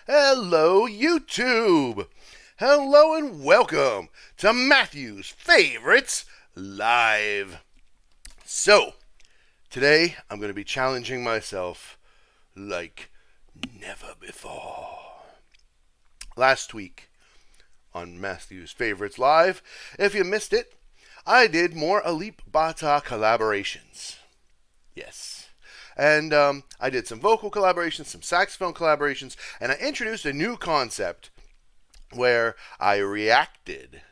Hello, YouTube! Hello and welcome to Matthew's Favorites Live. So, today I'm going to be challenging myself like never before. Last week on Matthew's Favorites Live, if you missed it, I did more Alip Bata collaborations. Yes. And I did some vocal collaborations, some saxophone collaborations, and I introduced a new concept where I reacted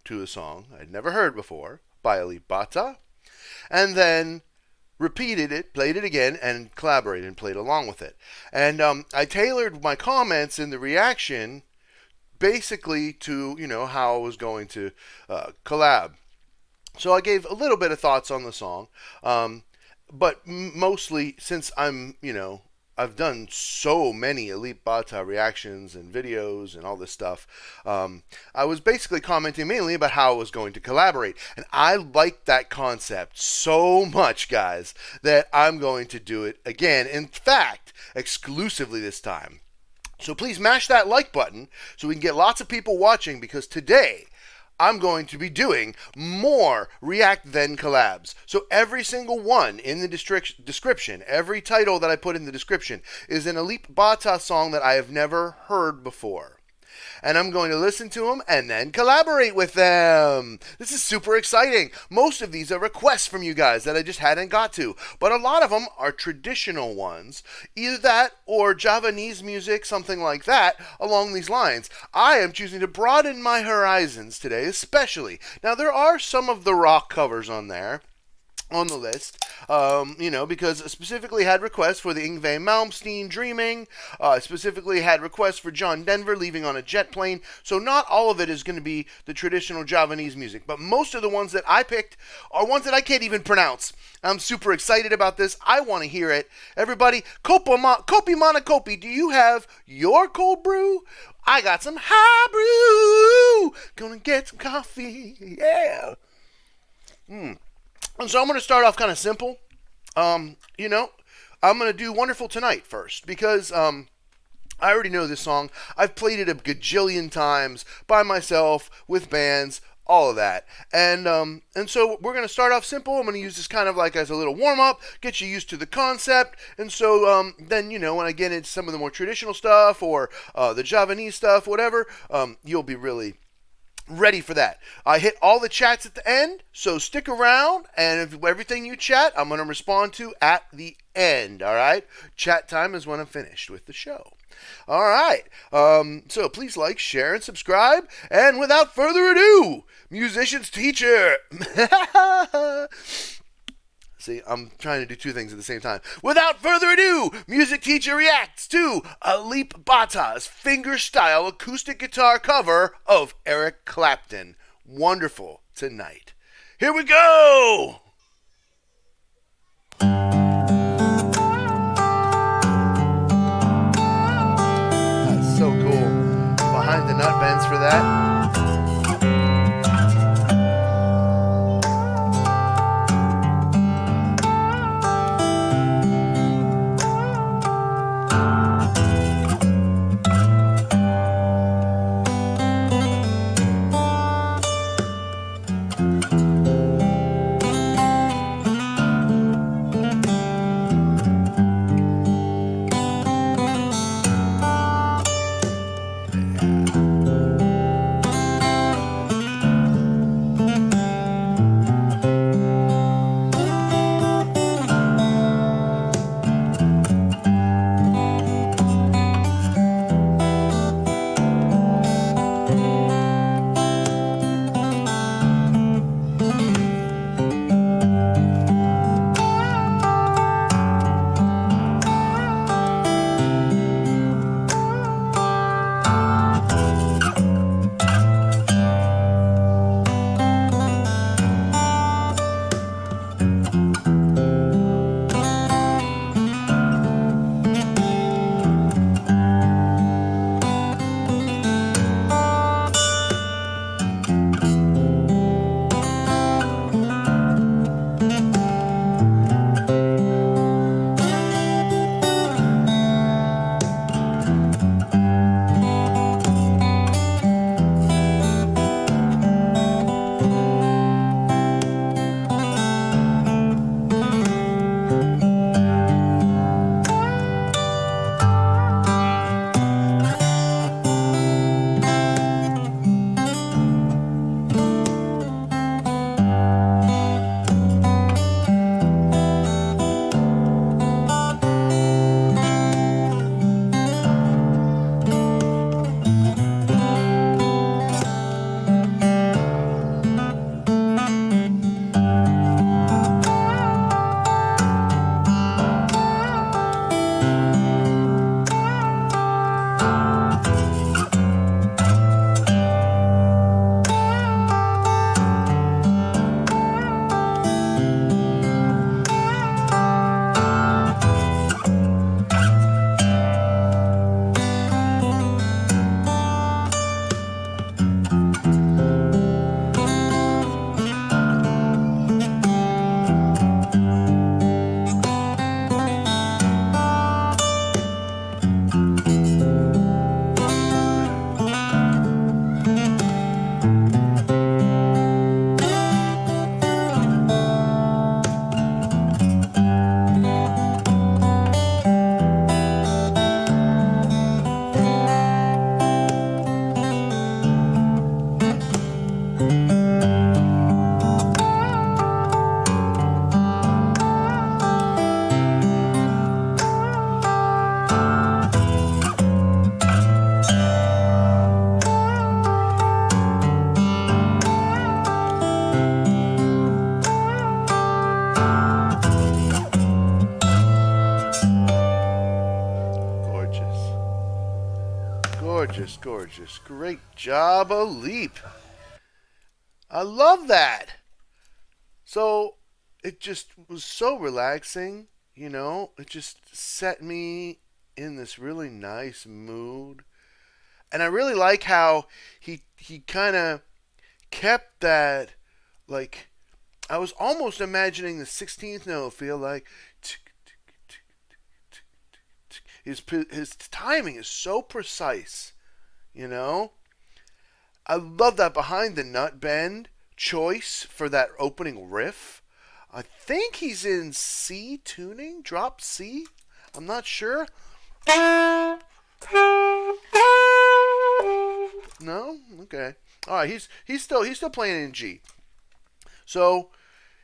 to a song I'd never heard before by Alip Bata, and then repeated it, played it again, and collaborated and played along with it. And I tailored my comments in the reaction basically to, how I was going to collab. So I gave a little bit of thoughts on the song. But mostly, since I've done so many Alip Bata reactions and videos and all this stuff, I was basically commenting mainly about how I was going to collaborate. And I like that concept so much, guys, that I'm going to do it again. In fact, exclusively this time. So please mash that like button so we can get lots of people watching, because today I'm going to be doing more React Then collabs. So every single one in the description, every title that I put in the description is an Alip Bata song that I have never heard before. And I'm going to listen to them and then collaborate with them. This is super exciting. Most of these are requests from you guys that I just hadn't got to. But a lot of them are traditional ones. Either that or Javanese music, something like that, along these lines. I am choosing to broaden my horizons today, especially. Now, there are some of the rock covers on there, on the list, because I specifically had requests for the Yngwie Malmsteen Dreaming, specifically had requests for John Denver Leaving on a Jet Plane, so not all of it is going to be the traditional Javanese music, but most of the ones that I picked are ones that I can't even pronounce. I'm super excited about this. I want to hear it. Everybody, Kopi Mana Kopi, do you have your cold brew? I got some high brew. Gonna get some coffee, yeah. And so I'm going to start off kind of simple. I'm going to do Wonderful Tonight first, because I already know this song. I've played it a gajillion times by myself, with bands, all of that. And so we're going to start off simple. I'm going to use this kind of like as a little warm-up, get you used to the concept. And so then, when I get into some of the more traditional stuff or the Javanese stuff, whatever, you'll be really ready for that. I hit all the chats at the end, so stick around, and if everything you chat, I'm going to respond to at the end, all right? Chat time is when I'm finished with the show. All right, so please like, share, and subscribe, and without further ado, musician's teacher. See, I'm trying to do two things at the same time. Without further ado, music teacher reacts to Alip Bata's Fingerstyle acoustic guitar cover of Eric Clapton. Wonderful Tonight. Here we go! That's so cool. Behind the nut bends for that. Gorgeous, gorgeous. Great job, a leap. I love that. So it just was so relaxing, you know. It just set me in this really nice mood. And I really like how he kind of kept that, like, I was almost imagining the 16th note feel like his timing is so precise, you know. I love that behind the nut bend choice for that opening riff. I think he's in C tuning, drop C. I'm not sure. No? Okay. All right, he's still playing in G. So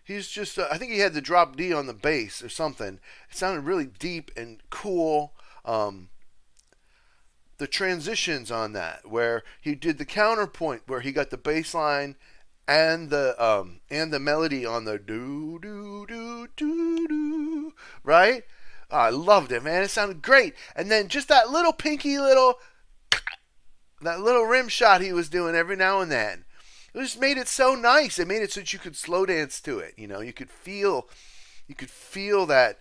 he's just I think he had the drop D on the bass or something. It sounded really deep and cool. The transitions on that, where he did the counterpoint, where he got the bass line and the melody on the do do do do do, right? I loved it, man. It sounded great. And then just that little pinky little rim shot he was doing every now and then. It just made it so nice. It made it so that you could slow dance to it. You know, you could feel that.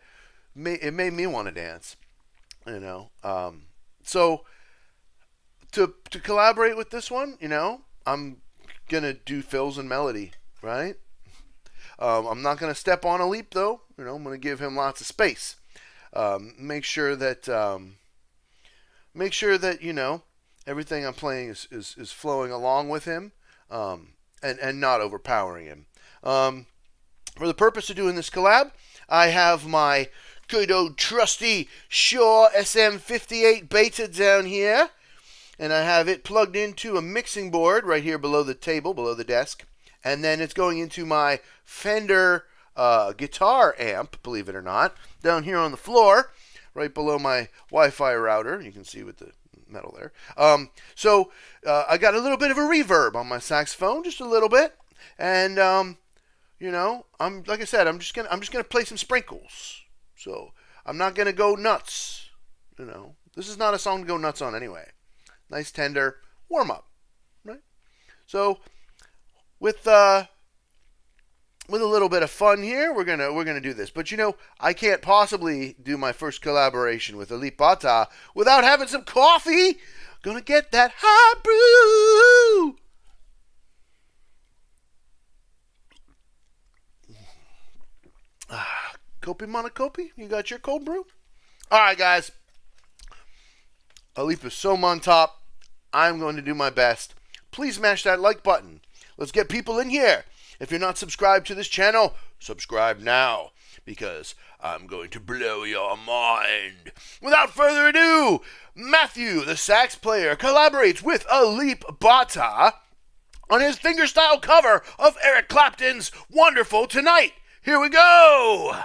It made me want to dance. You know, so to collaborate with this one, you know, I'm gonna do fills and melody, right? I'm not gonna step on a leap though. You know, I'm gonna give him lots of space. Make sure that you know everything I'm playing is flowing along with him, and not overpowering him. For the purpose of doing this collab, I have my good old trusty Shure SM58 Beta down here, and I have it plugged into a mixing board right here below the table, below the desk, and then it's going into my Fender guitar amp, believe it or not, down here on the floor, right below my Wi-Fi router. You can see with the metal there. So I got a little bit of a reverb on my saxophone, just a little bit, and you know, like I said, I'm just gonna play some sprinkles. So I'm not gonna go nuts. You know, this is not a song to go nuts on anyway. Nice tender warm up, right? So with a little bit of fun here, we're gonna do this. But you know, I can't possibly do my first collaboration with Yngwie Malmsteen without having some coffee. Gonna get that hot brew. Kopi Monokopi, you got your cold brew? All right, guys. Yngwie is so on top. I'm going to do my best. Please smash that like button. Let's get people in here. If you're not subscribed to this channel, subscribe now, because I'm going to blow your mind. Without further ado, Matthew, the sax player, collaborates with Yngwie Malmsteen on his fingerstyle cover of Eric Clapton's Wonderful Tonight. Here we go!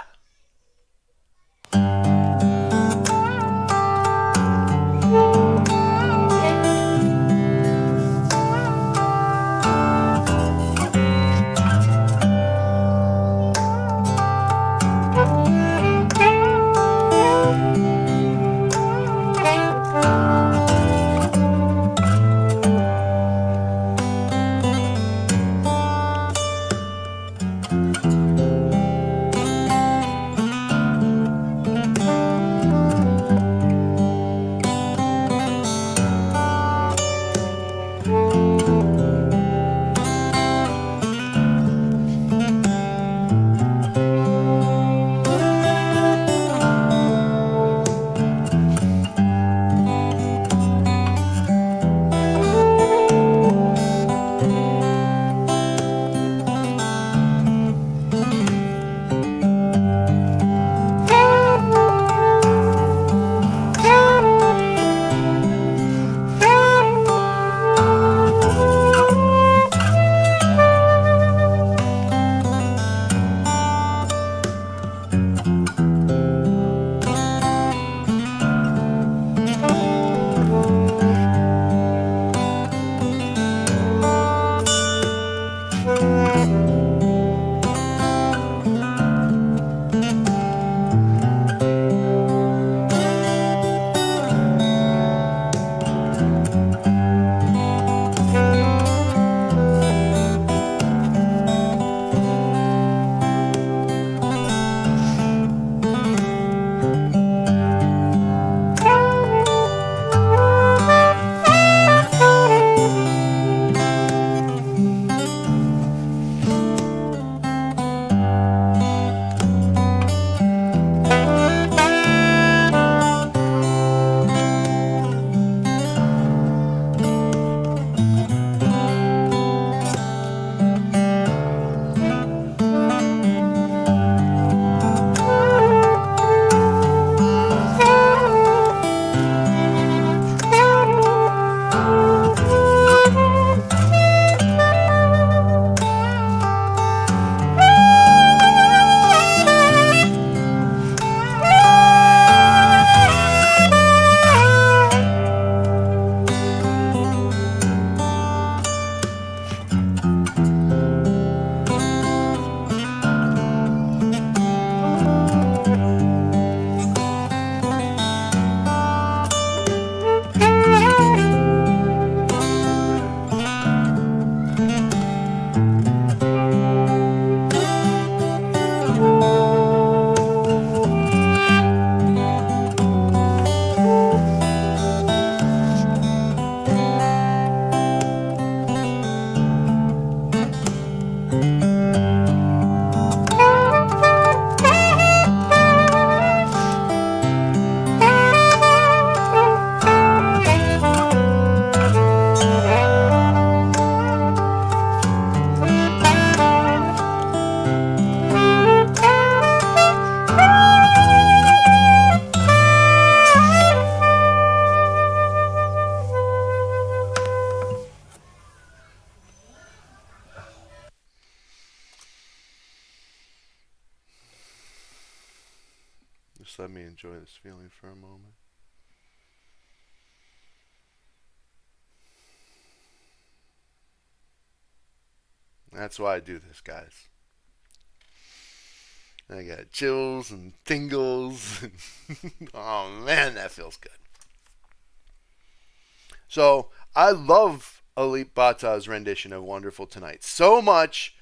Just let me enjoy this feeling for a moment. That's why I do this, guys. I got chills and tingles. Oh man, that feels good. So I love Alip Ba Ta's rendition of Wonderful Tonight so much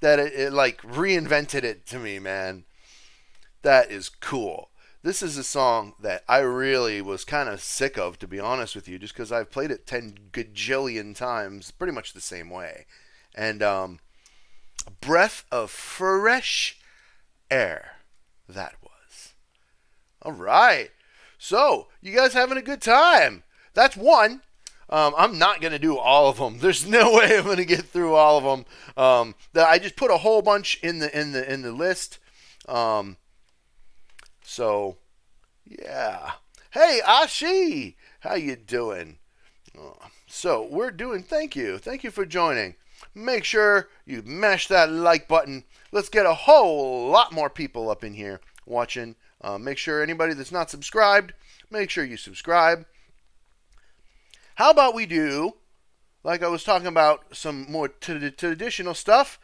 that it like reinvented it to me, man. That is cool. This is a song that I really was kind of sick of, to be honest with you, just because I've played it 10 gajillion times, pretty much the same way. And a breath of fresh air, that was. All right. So, you guys having a good time? That's one. I'm not going to do all of them. There's no way I'm going to get through all of them. I just put a whole bunch in the list. So, yeah. Hey, Ashi, how you doing? So, we're doing, thank you for joining. Make sure you mash that like button. Let's get a whole lot more people up in here watching. Make sure anybody that's not subscribed, make sure you subscribe. How about we do, like I was talking about, some more traditional stuff.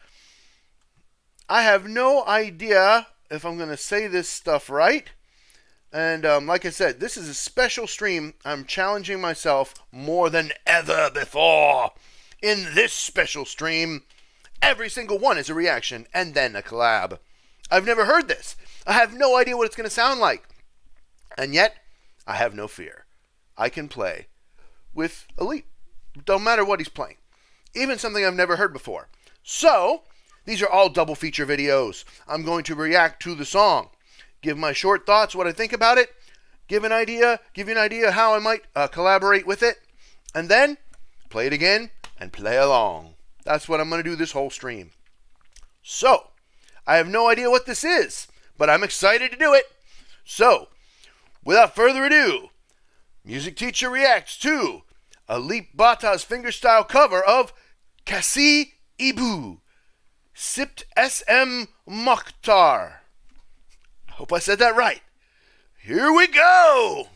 I have no idea if I'm going to say this stuff right. And like I said, this is a special stream. I'm challenging myself more than ever before. In this special stream, every single one is a reaction and then a collab. I've never heard this. I have no idea what it's going to sound like. And yet, I have no fear. I can play with Alip. Don't matter what he's playing. Even something I've never heard before. So, these are all double feature videos. I'm going to react to the song. Give my short thoughts, what I think about it. Give you an idea how I might collaborate with it. And then, play it again and play along. That's what I'm going to do this whole stream. So, I have no idea what this is, but I'm excited to do it. So, without further ado, Music Teacher reacts to Alip Ba Ta's fingerstyle cover of Kasih Ibu, cipt SM Mochtar. I hope I said that right. Here we go!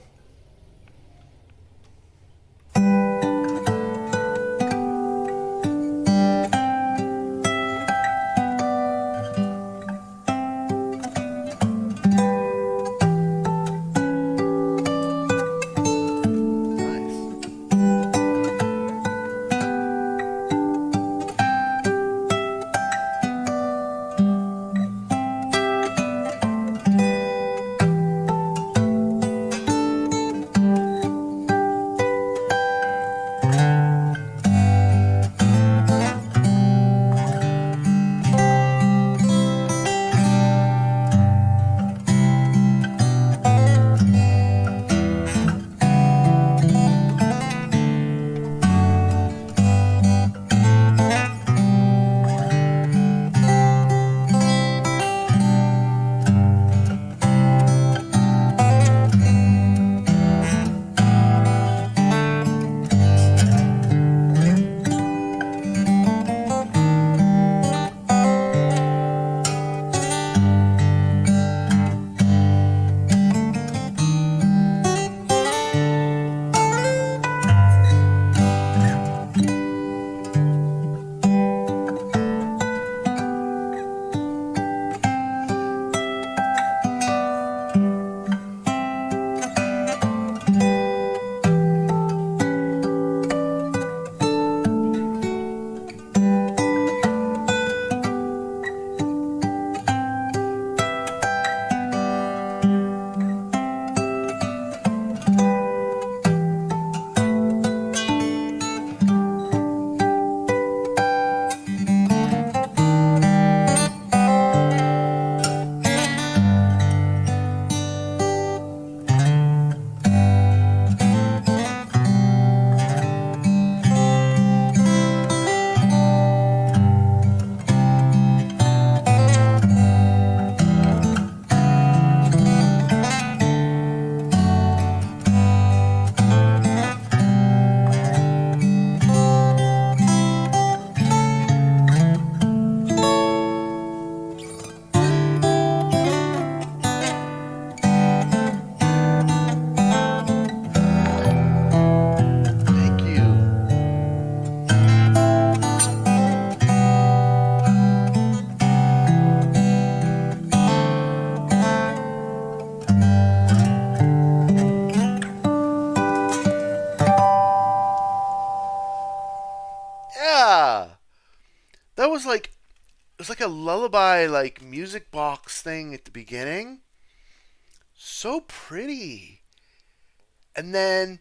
a lullaby like music box thing at the beginning. So pretty. And then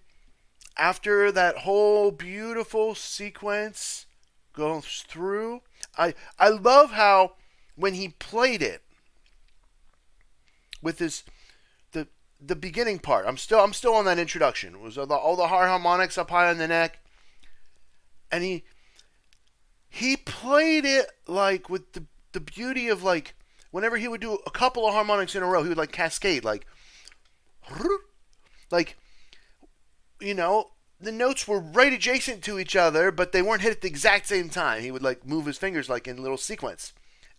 after that whole beautiful sequence goes through, I love how when he played it with his the beginning part. I'm still on that introduction. It was all the hard harmonics up high on the neck, and he played it like with the beauty of like whenever he would do a couple of harmonics in a row, he would like cascade like you know, the notes were right adjacent to each other, but they weren't hit at the exact same time. He would like move his fingers like in little sequence,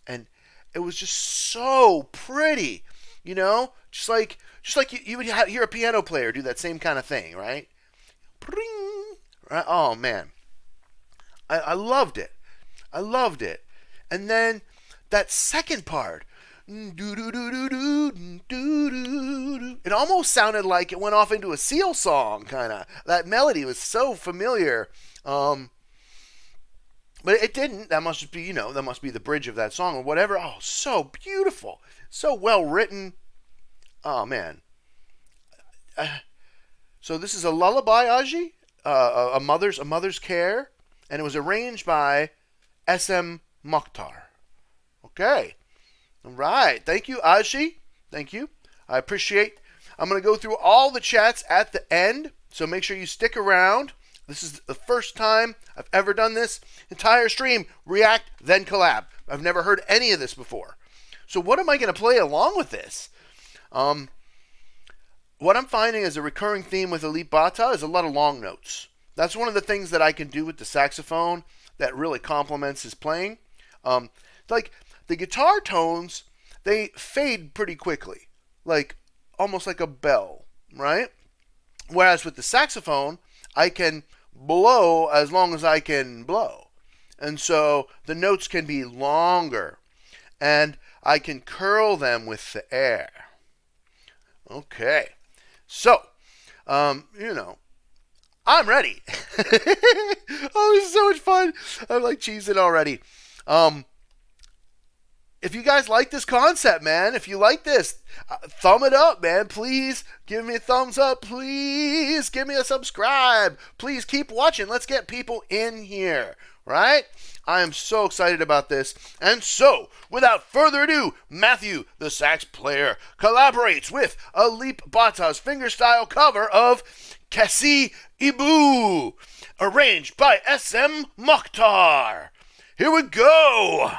and it was just so pretty, you know, just like you would hear a piano player do that same kind of thing, right? Right? Oh man, I loved it. I loved it, and then that second part. It almost sounded like it went off into a Seal song, kind of. That melody was so familiar, but it didn't. That must be, that must be the bridge of that song or whatever. Oh, so beautiful, so well written. Oh man. So this is a lullaby, Aji, a mother's care, and it was arranged by S.M. Mochtar. Okay. All right. Thank you, Aji. Thank you. I appreciate. I'm going to go through all the chats at the end, so make sure you stick around. This is the first time I've ever done this entire stream. React, then collab. I've never heard any of this before. So what am I going to play along with this? What I'm finding as a recurring theme with Elite Bata is a lot of long notes. That's one of the things that I can do with the saxophone that really complements his playing. Like the guitar tones, they fade pretty quickly, like almost like a bell, right? Whereas with the saxophone, I can blow as long as I can blow. And so the notes can be longer, and I can curl them with the air. Okay. So, I'm ready. Oh, this is so much fun. I'm like cheesing already. If you guys like this concept, man, if you like this, thumb it up, man. Please give me a thumbs up. Please give me a subscribe. Please keep watching. Let's get people in here, right? I am so excited about this. And so, without further ado, Matthew, the sax player, collaborates with Alip Bata's fingerstyle cover of Kasih Ibu, arranged by S.M. Mochtar. Here we go!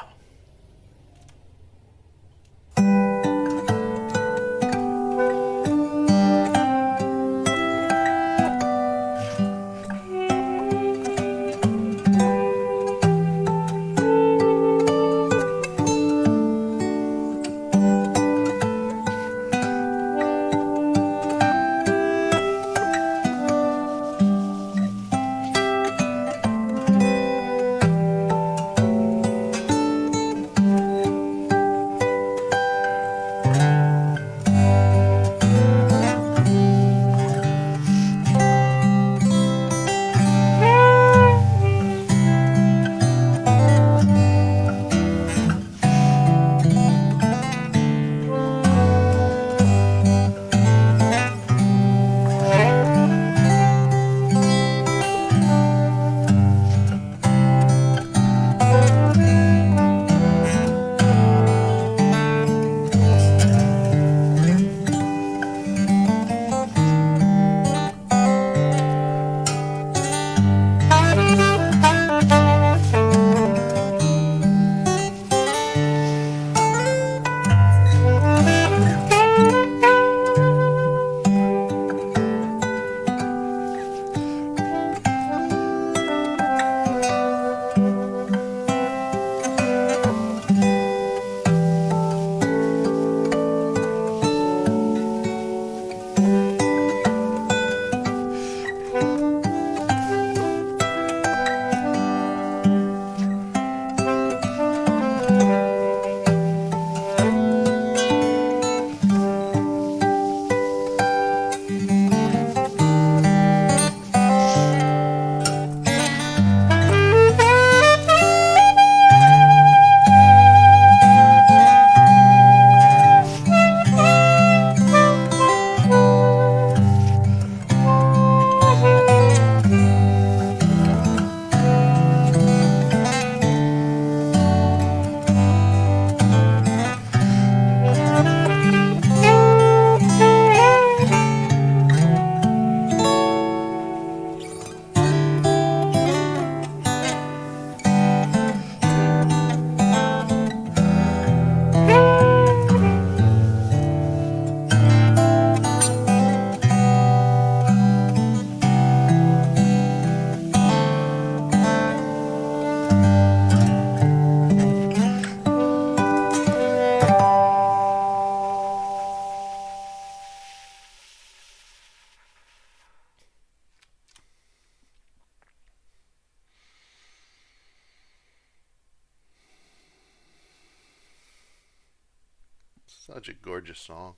Such a gorgeous song.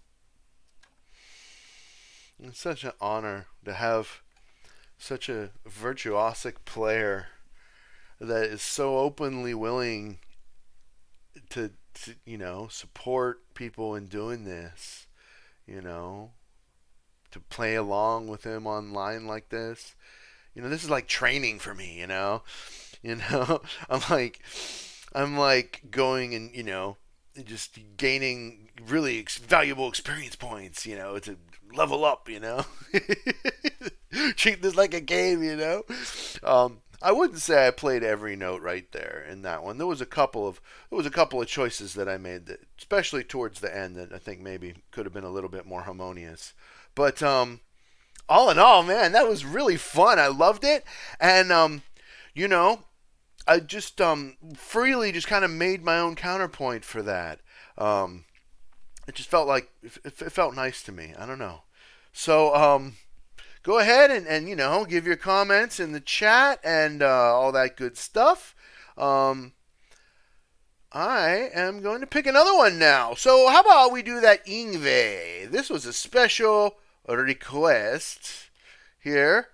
It's such an honor to have such a virtuosic player that is so openly willing to support people in doing this, to play along with him online like this. This is like training for me, I'm like going and, just gaining really valuable experience points, to level up, Treat this like a game, I wouldn't say I played every note right there in that one. There was a couple of choices that I made that, especially towards the end, that I think maybe could have been a little bit more harmonious. But all in all, man, that was really fun. I loved it, and I just freely just kind of made my own counterpoint for that. It just felt like it felt nice to me. I don't know. So go ahead and give your comments in the chat and all that good stuff. I am going to pick another one now. So how about we do that Yngwie? This was a special request here.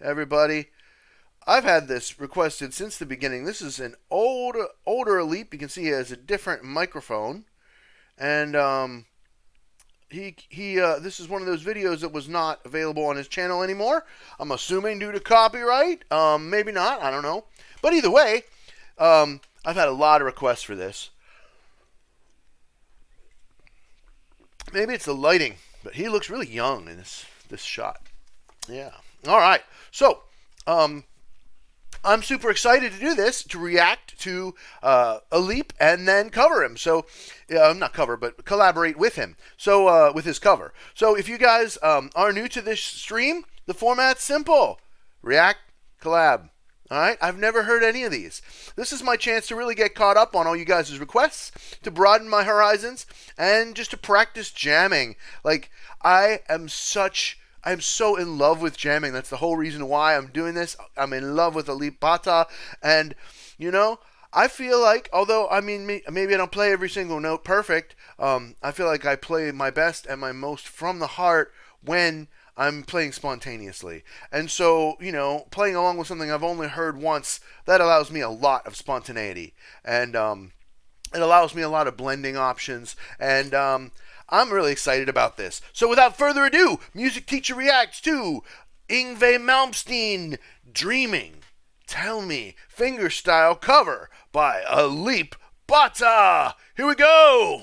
Everybody, I've had this requested since the beginning. This is an older Leap. You can see he has a different microphone, and this is one of those videos that was not available on his channel anymore. I'm assuming due to copyright. Maybe not. I don't know. But either way, I've had a lot of requests for this. Maybe it's the lighting, but he looks really young in this shot. Yeah. All right. So, I'm super excited to do this, to react to a Leap and then cover him. So, not cover, but collaborate with him. So, with his cover. So, if you guys are new to this stream, the format's simple. React, collab. All right? I've never heard any of these. This is my chance to really get caught up on all you guys' requests, to broaden my horizons, and just to practice jamming. Like, I am so in love with jamming. That's the whole reason why I'm doing this. I'm in love with Leap Bata. And, I feel like, although, maybe I don't play every single note perfect, I feel like I play my best and my most from the heart when I'm playing spontaneously. And so, playing along with something I've only heard once, that allows me a lot of spontaneity. And it allows me a lot of blending options. And I'm really excited about this. So without further ado, Music Teacher reacts to Yngwie Malmsteen, Dreaming. Tell Me, Fingerstyle cover by Leap Bata. Here we go.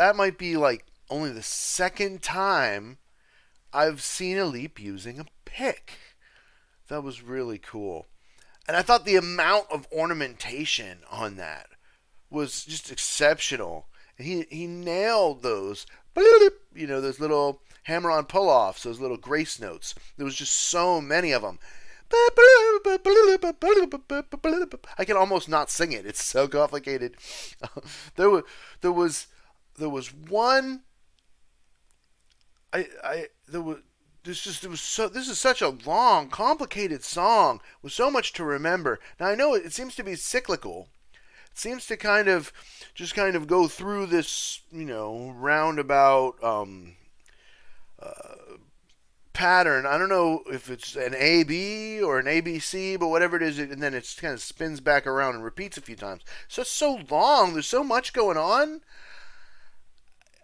that might be like only the second time I've seen a leap using a pick. That was really cool. And I thought the amount of ornamentation on that was just exceptional. And he nailed those, those little hammer-on pull-offs, those little grace notes. There was just so many of them. I can almost not sing it. It's so complicated. There was one. This is such a long, complicated song with so much to remember. Now I know it seems to be cyclical. It seems to kind of go through this, roundabout pattern. I don't know if it's an A-B or an ABC, but whatever it is, and then it kind of spins back around and repeats a few times. So it's so long. There's so much going on.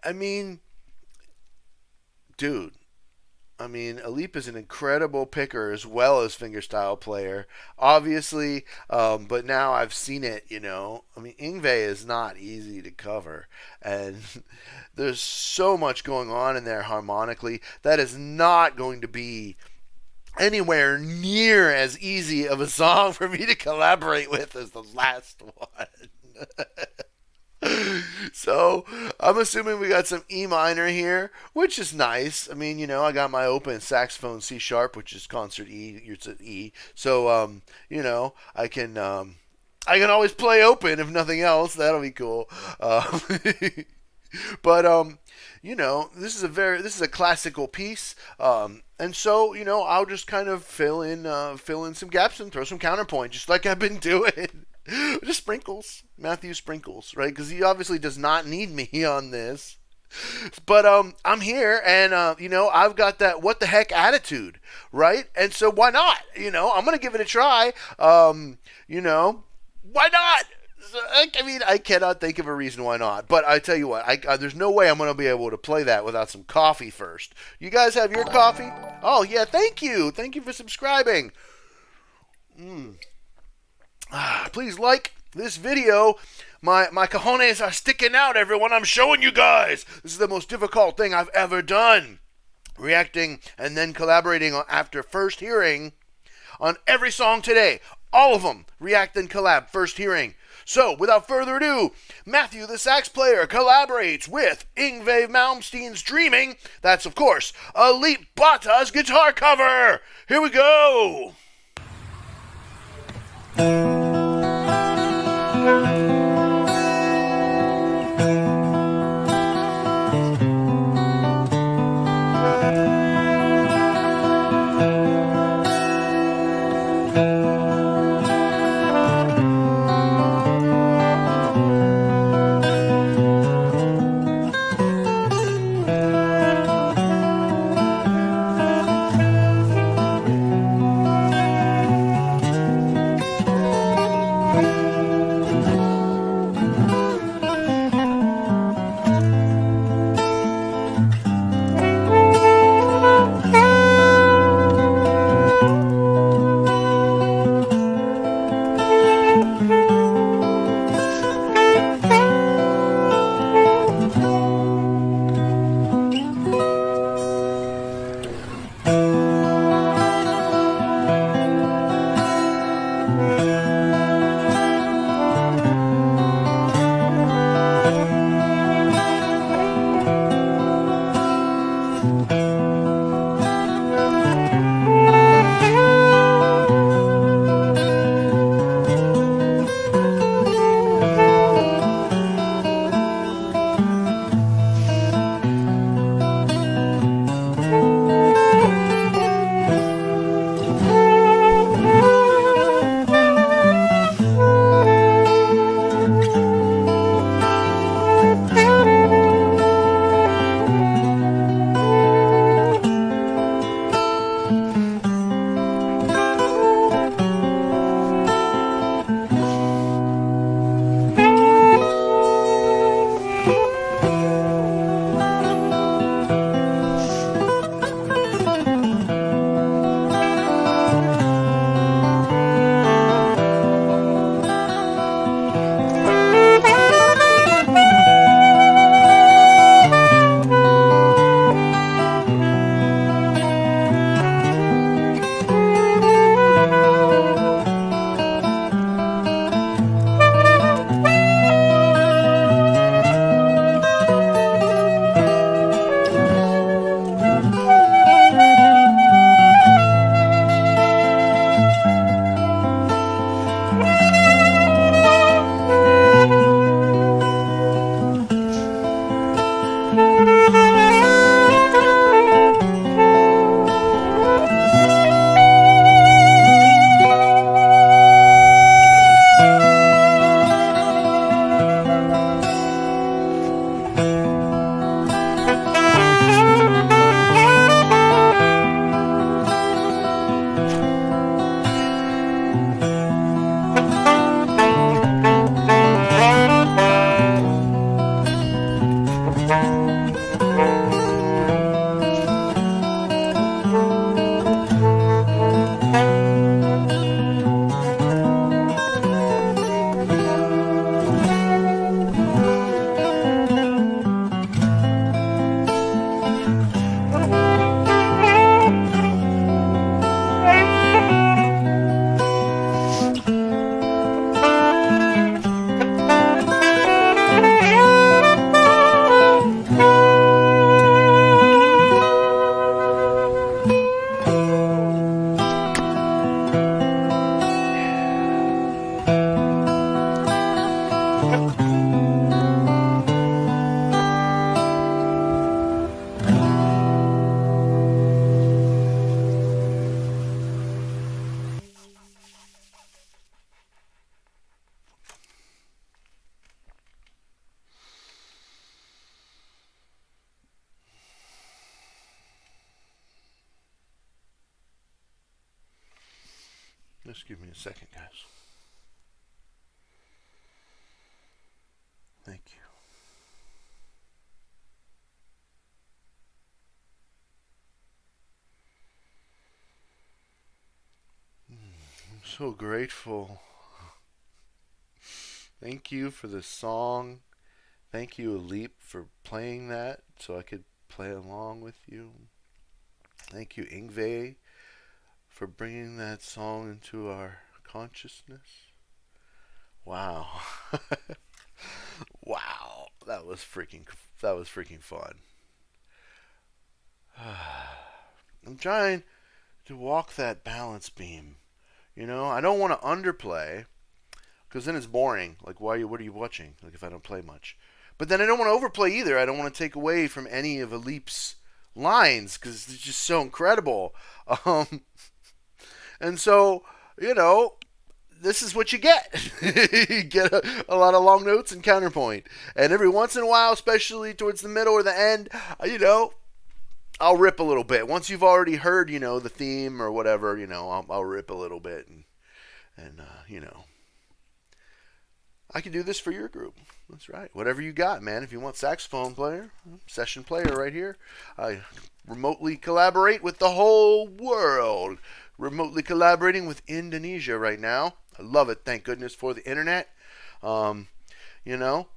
I mean, dude. Alip is an incredible picker as well as fingerstyle player, obviously, but now I've seen it, Yngwie is not easy to cover, and there's so much going on in there harmonically that is not going to be anywhere near as easy of a song for me to collaborate with as the last one. So I'm assuming we got some E minor here, which is nice. I got my open saxophone C sharp, which is concert E. It's an E. So I can always play open if nothing else. That'll be cool. But this is a classical piece. And so I'll just kind of fill in some gaps and throw some counterpoint, just like I've been doing. Just sprinkles. Matthew sprinkles, right? Because he obviously does not need me on this. But I'm here, and I've got that what the heck attitude, right? And so why not? I'm gonna give it a try. Why not? I cannot think of a reason why not. But I tell you what, there's no way I'm gonna be able to play that without some coffee first. You guys have your coffee? Oh yeah, thank you for subscribing. Please like this video. My cojones are sticking out, everyone. I'm showing you guys. This is the most difficult thing I've ever done. Reacting and then collaborating after first hearing on every song today. All of them. React and collab first hearing. So, without further ado, Matthew the sax player collaborates with Yngwie Malmsteen's Dreaming. That's, of course, Alip Bata's guitar cover. Here we go. Just give me a second, guys. Thank you. I'm so grateful. Thank you for the song. Thank you, Leap, for playing that so I could play along with you. Thank you, Yngwie, for bringing that song into our consciousness. Wow. Wow. That was freaking fun. I'm trying to walk that balance beam. You know, I don't want to underplay because then it's boring. Like, what are you watching? Like, if I don't play much. But then I don't want to overplay either. I don't want to take away from any of Leap's lines because it's just so incredible. And so, you know, this is what you get. You get a lot of long notes and counterpoint. And every once in a while, especially towards the middle or the end, you know, I'll rip a little bit. Once you've already heard, you know, the theme or whatever, you know, I'll rip a little bit. And you know, I can do this for your group. That's right. Whatever you got, man. If you want saxophone player, session player right here. I remotely collaborate with the whole world. Remotely collaborating with Indonesia right now. I love it. Thank goodness for the internet. You know.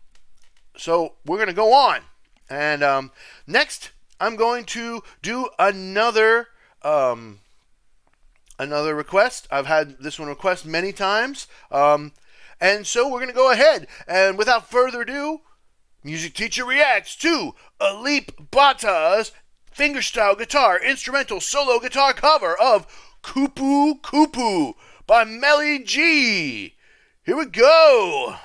So we're going to go on. And next, I'm going to do another request. I've had this one request many times. And so we're going to go ahead. And without further ado, Music Teacher reacts to Alip Bata's fingerstyle guitar instrumental solo guitar cover of Kupu Kupu by Melly G. Here we go.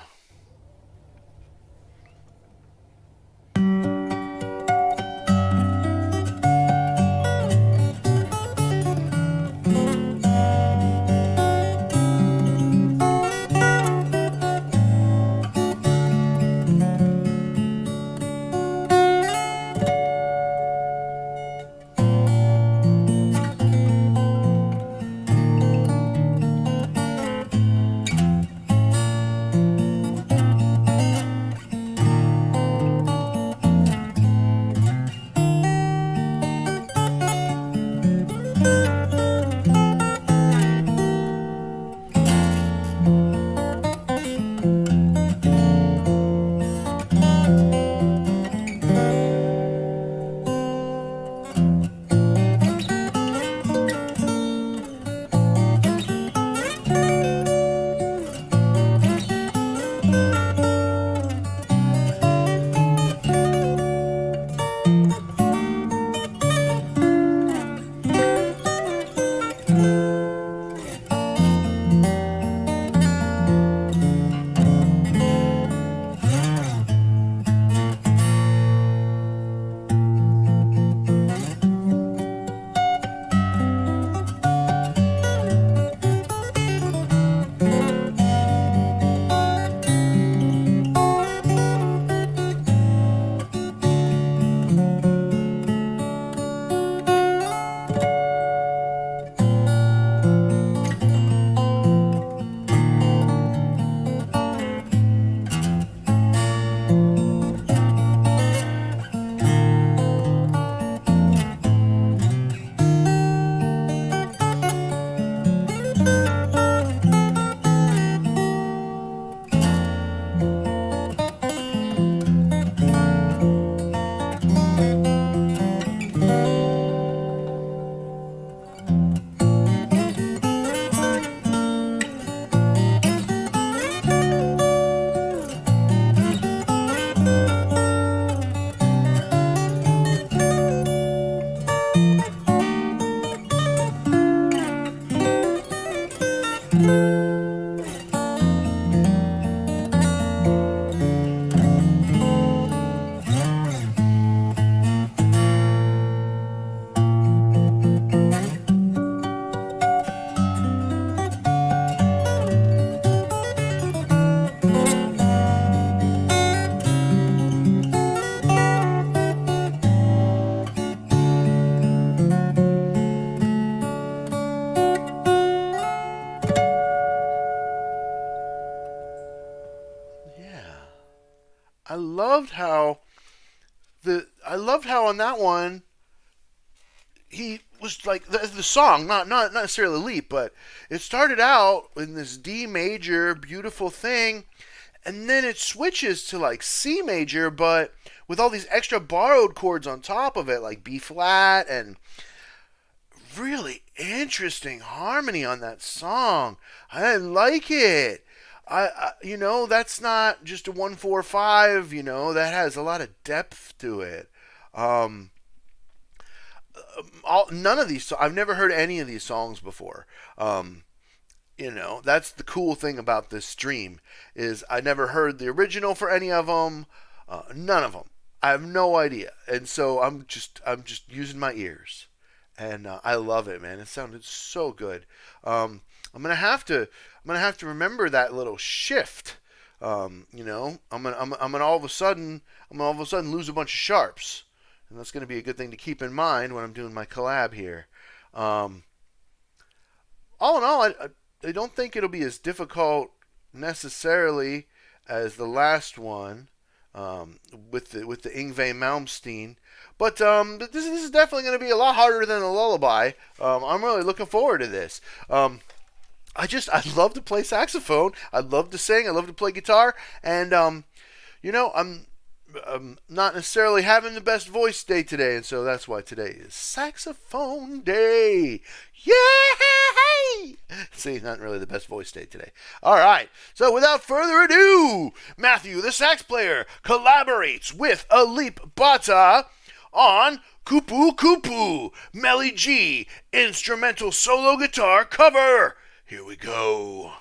loved how on that one he was like the song, not necessarily Leap, but it started out in this D major, beautiful thing, and then it switches to like C major, but with all these extra borrowed chords on top of it, like B flat, and really interesting harmony on that song. I like it. That's not just a 1-4-5. That has a lot of depth to it. None of these. I've never heard any of these songs before. That's the cool thing about this stream is I never heard the original for any of them. None of them. I have no idea, and so I'm just using my ears, and I love it, man. It sounded so good. I'm gonna have to remember that little shift. I'm gonna all of a sudden lose a bunch of sharps. And that's going to be a good thing to keep in mind when I'm doing my collab here. All in all, I don't think it'll be as difficult necessarily as the last one with the Yngwie Malmsteen. But this is definitely going to be a lot harder than a lullaby. I'm really looking forward to this. I love to play saxophone. I love to sing. I love to play guitar. And, I'm not necessarily having the best voice day today, and so that's why today is saxophone day. Yay! See, not really the best voice day today. All right, so without further ado, Matthew, the sax player, collaborates with Alip Bata on Kupu Kupu, Melly G, instrumental solo guitar cover. Here we go.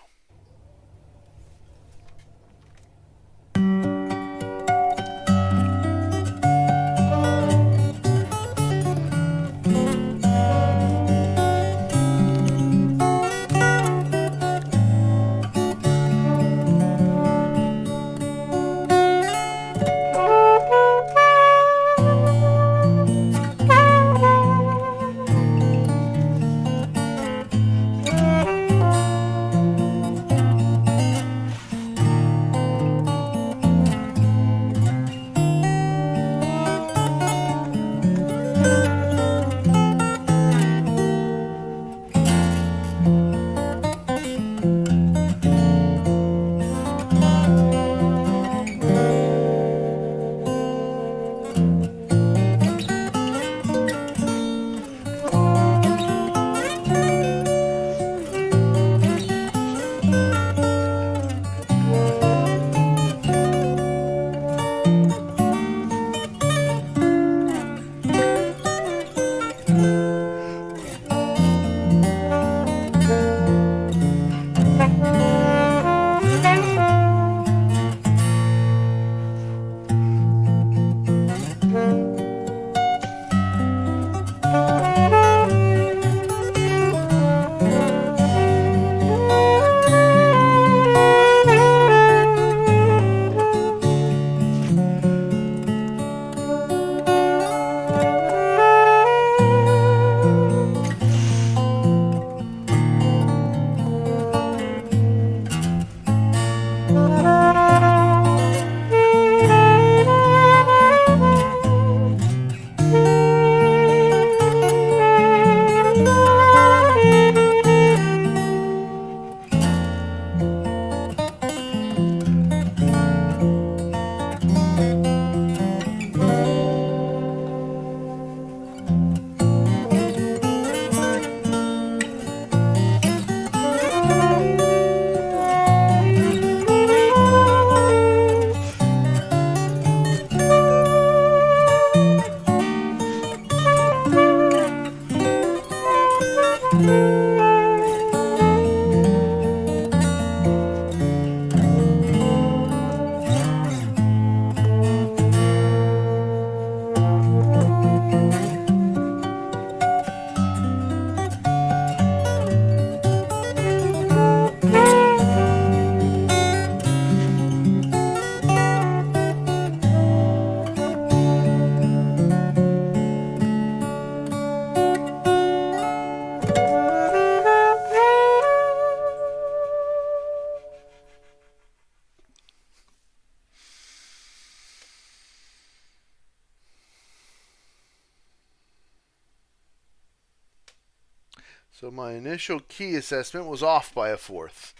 So my initial key assessment was off by a fourth.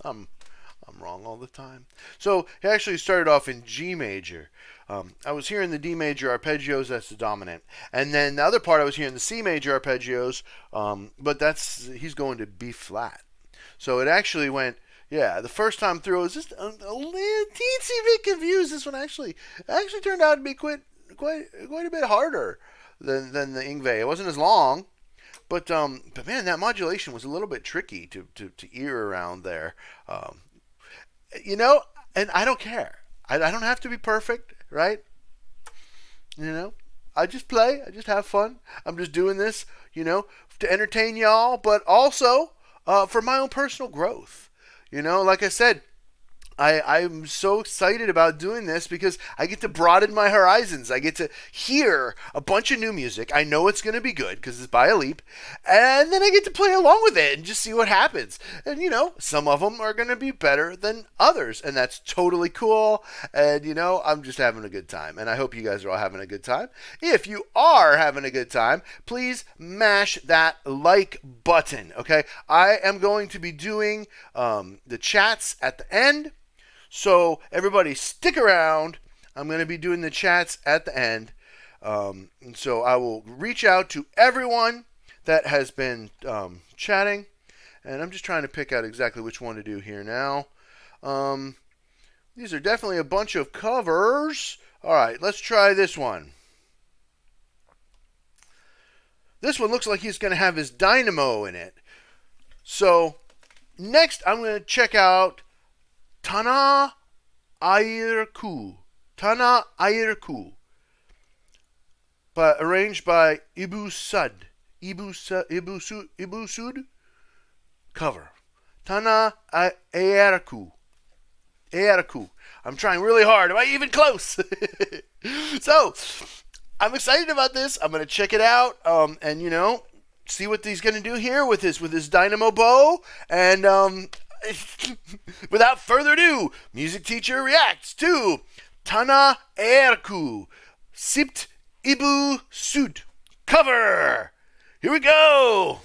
I'm wrong all the time. So he actually started off in G major. I was hearing the D major arpeggios, that's the dominant. And then the other part I was hearing the C major arpeggios, but he's going to B flat. So it actually went, yeah, the first time through I was just a little teensy bit confused. This one actually turned out to be quite a bit harder than the Yngwie. It wasn't as long. But man, that modulation was a little bit tricky to ear around there. You know, and I don't care. I don't have to be perfect, right? You know, I just play. I just have fun. I'm just doing this, you know, to entertain y'all, but also for my own personal growth. You know, like I said, I'm so excited about doing this because I get to broaden my horizons. I get to hear a bunch of new music. I know it's going to be good because it's by a leap. And then I get to play along with it and just see what happens. And, you know, some of them are going to be better than others. And that's totally cool. And, you know, I'm just having a good time. And I hope you guys are all having a good time. If you are having a good time, please mash that like button, okay? I am going to be doing the chats at the end. So everybody stick around. I'm going to be doing the chats at the end. And so I will reach out to everyone that has been chatting. And I'm just trying to pick out exactly which one to do here now. These are definitely a bunch of covers. All right, let's try this one. This one looks like he's going to have his dynamo in it. So next I'm going to check out Tanah Airku. Tanah Airku. Arranged by Ibu Sud. Ibu Sud. Cover. Tanah Airku. Airku. I'm trying really hard. Am I even close? So, I'm excited about this. I'm going to check it out. And, you know, see what he's going to do here with his dynamo bow. And, without further ado, music teacher reacts to Tanah Airku, Cipt Ibu Sud cover. Here we go.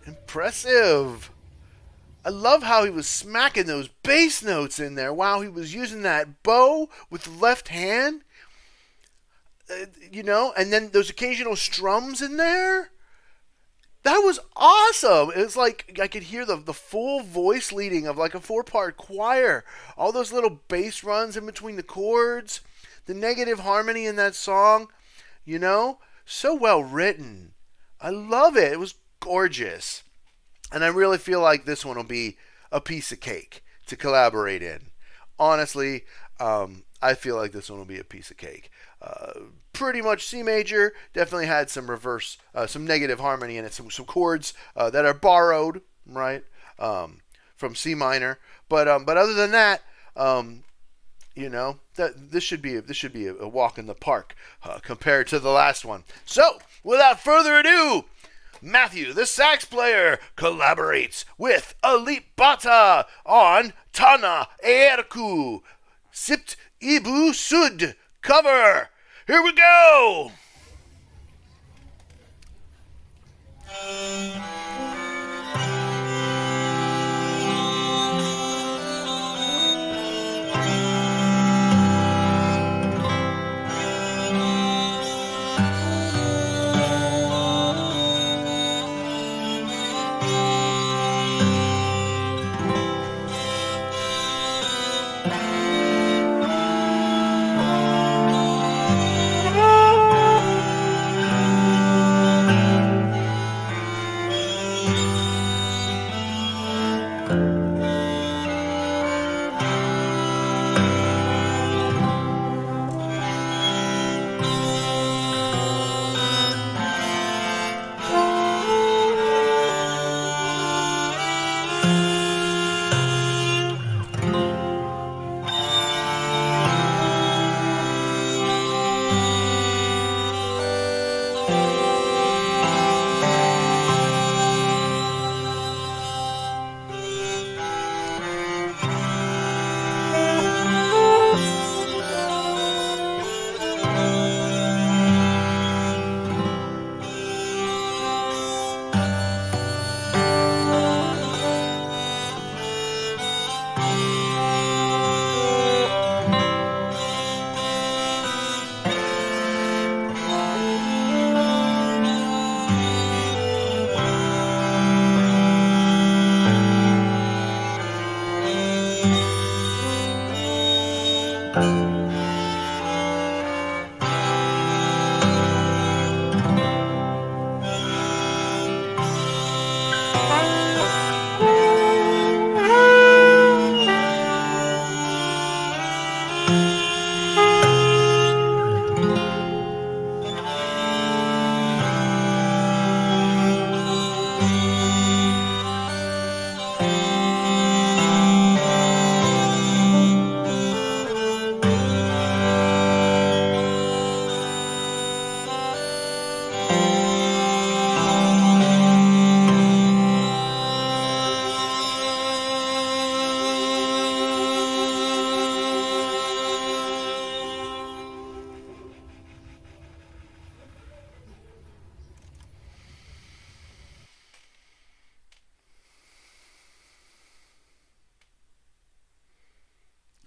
Impressive. I love how he was smacking those bass notes in there while he was using that bow with the left hand. And then those occasional strums in there. That was awesome. It was like I could hear the full voice leading of like a 4-part choir. All those little bass runs in between the chords. The negative harmony in that song. So well written. I love it. It was gorgeous. And I really feel like this one will be a piece of cake to collaborate in. Honestly, I feel like this one will be a piece of cake. Pretty much C major. Definitely had some reverse, some negative harmony in it. Some chords that are borrowed, right, from C minor. But other than that, this should be a walk in the park compared to the last one. So, without further ado, Matthew, the sax player, collaborates with Alipata on Tanah Airku, cipt Ibu Sud cover. Here we go!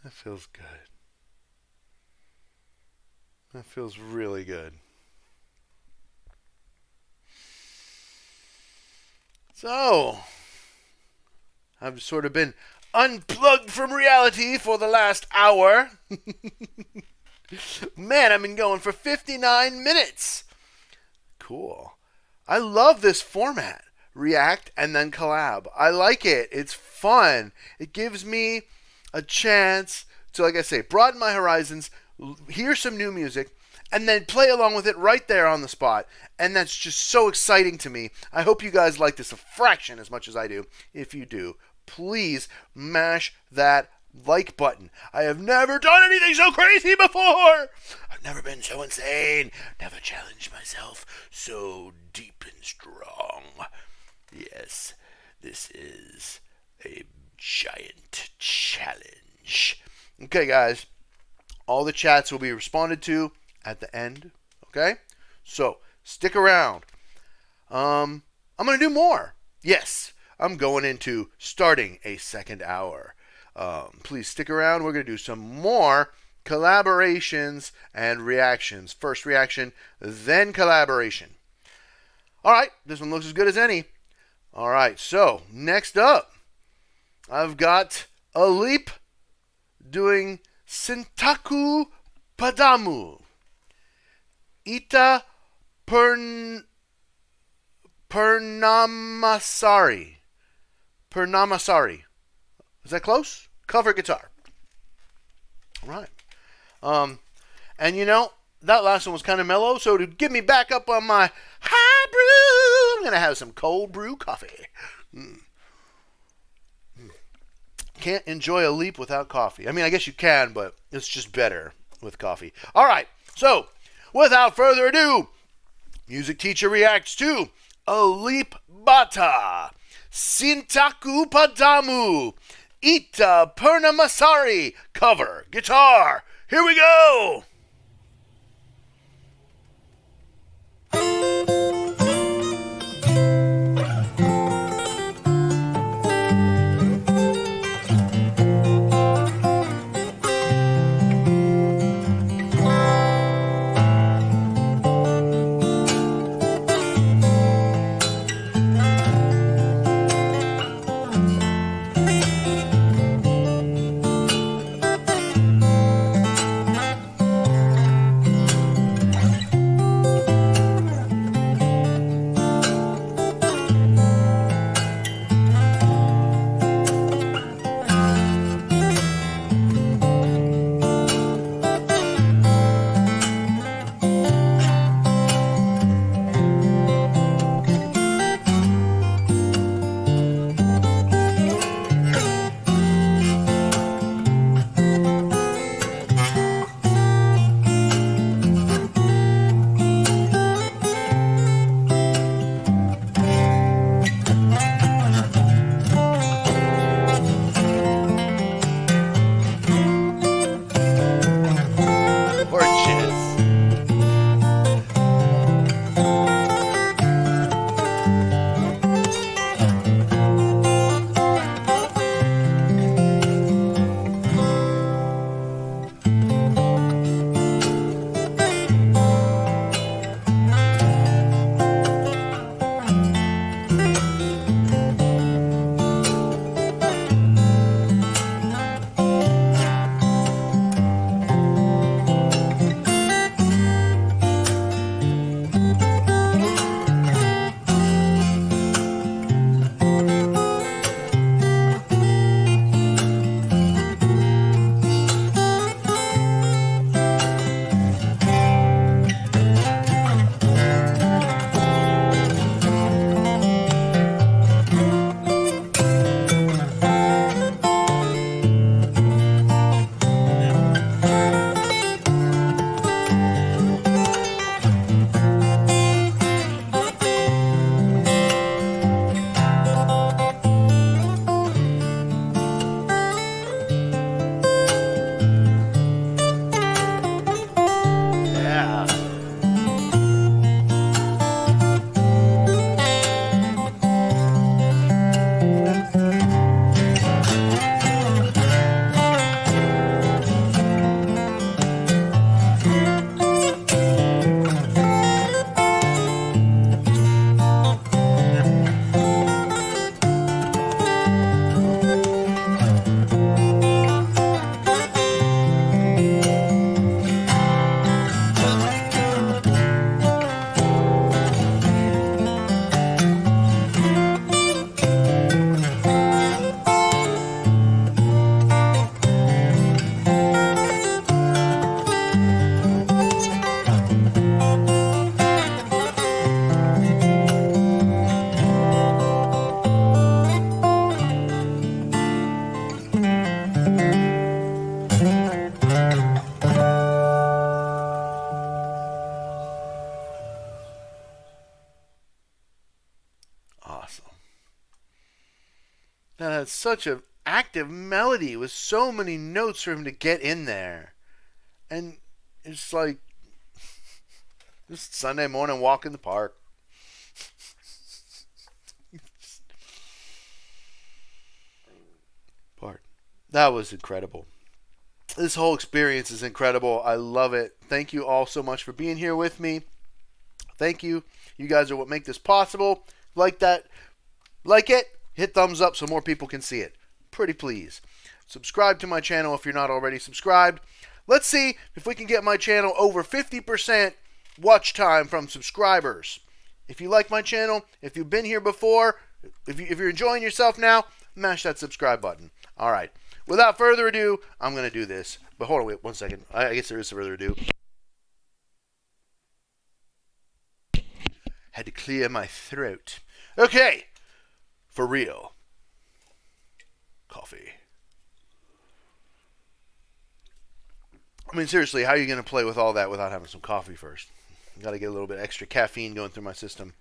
That feels good. That feels really good. So, I've sort of been unplugged from reality for the last hour. Man, I've been going for 59 minutes. Cool. I love this format. React and then collab. I like it. It's fun. It gives me a chance to, like I say, broaden my horizons, hear some new music, and then play along with it right there on the spot. And that's just so exciting to me. I hope you guys like this a fraction as much as I do. If you do, please mash that like button. I have never done anything so crazy before. I've never been so insane. Never challenged myself so deep and strong. Yes, this is a giant challenge. Okay, guys. All the chats will be responded to at the end. Okay? So, stick around. I'm going to do more. Yes, I'm going into starting a second hour. Please stick around. We're going to do some more collaborations and reactions. First reaction, then collaboration. All right, this one looks as good as any. All right, so next up, I've got a leap doing Cintaku Padamu. Ita Purnamasari. Purnamasari. Is that close? Cover guitar. All right. And you know, that last one was kind of mellow, so to get me back up on my high brew, I'm going to have some cold brew coffee. Can't enjoy a leap without coffee. I mean, I guess you can, but it's just better with coffee. All right. So, without further ado, music teacher reacts to a leap bata. Cintaku Padamu. Ita Purnamasari. Cover guitar. Here we go. That had such an active melody with so many notes for him to get in there. And it's like just Sunday morning walk in the park. That was incredible. This whole experience is incredible. I love it. Thank you all so much for being here with me. Thank you. You guys are what make this possible. Like that. Like it. Hit thumbs up so more people can see it. Pretty please. Subscribe to my channel if you're not already subscribed. Let's see if we can get my channel over 50% watch time from subscribers. If you like my channel, if you've been here before, if you're enjoying yourself now, mash that subscribe button. All right. Without further ado, I'm going to do this. But hold on, wait 1 second. I guess there is further ado. Had to clear my throat. Okay. For real. Coffee. I mean, seriously, how are you going to play with all that without having some coffee first? Got to get a little bit extra caffeine going through my system.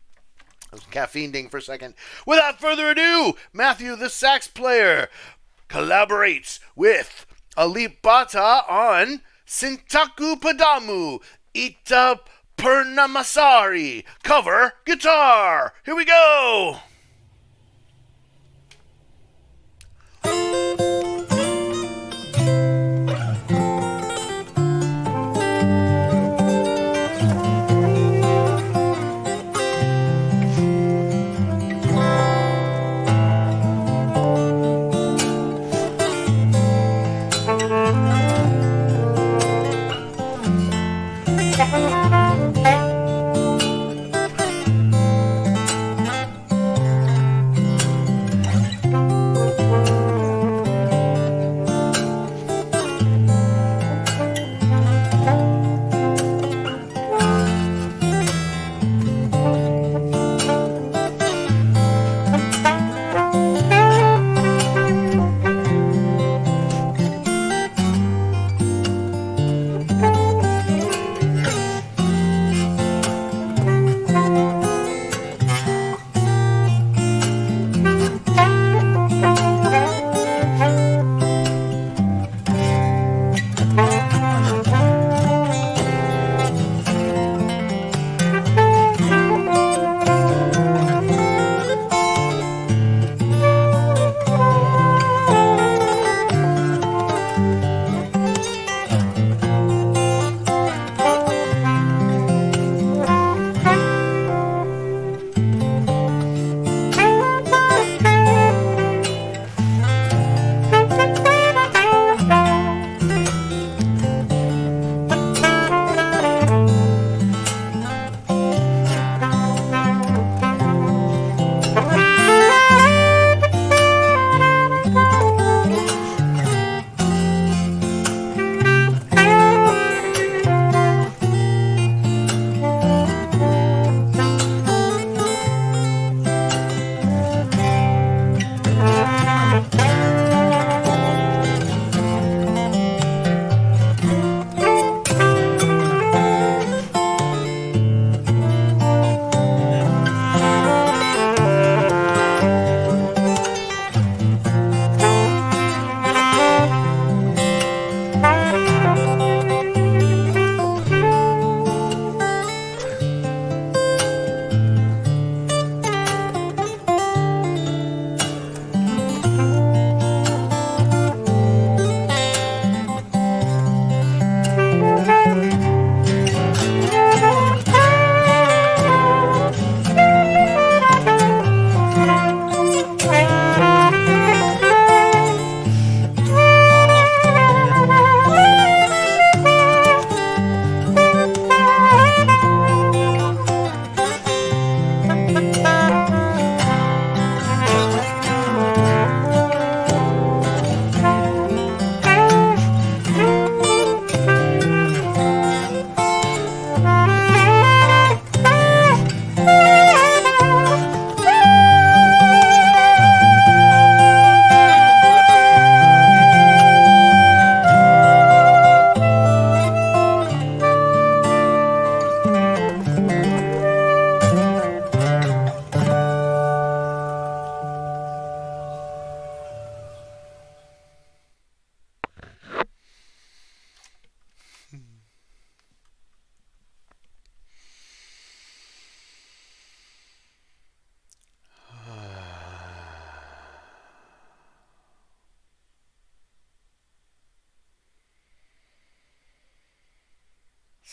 I was caffeine ding for a second. Without further ado, Matthew, the sax player, collaborates with Alipata on Cintaku Padamu, Ita Purnamasari, cover guitar. Here we go.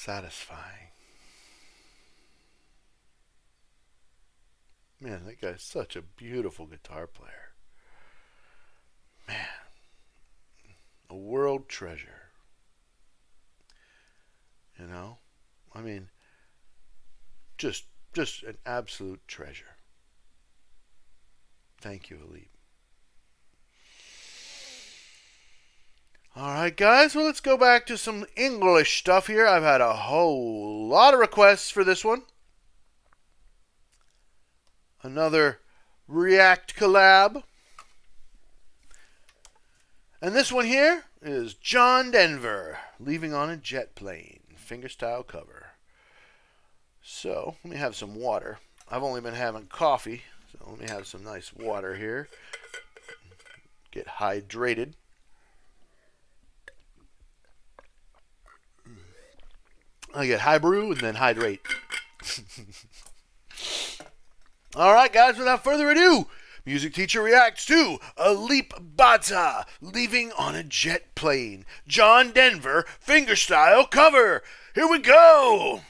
satisfying. Man, that guy's such a beautiful guitar player. Man, a world treasure. You know? I mean, just an absolute treasure. Thank you, Elite. Alright, guys, well, let's go back to some English stuff here. I've had a whole lot of requests for this one. Another React collab. And this one here is John Denver, Leaving on a Jet Plane, Fingerstyle cover. So, let me have some water. I've only been having coffee, so let me have some nice water here. Get hydrated. I get high brew and then hydrate. Alright, guys, without further ado, music teacher reacts to Alip Bata, Leaving on a Jet Plane, John Denver, Fingerstyle cover. Here we go!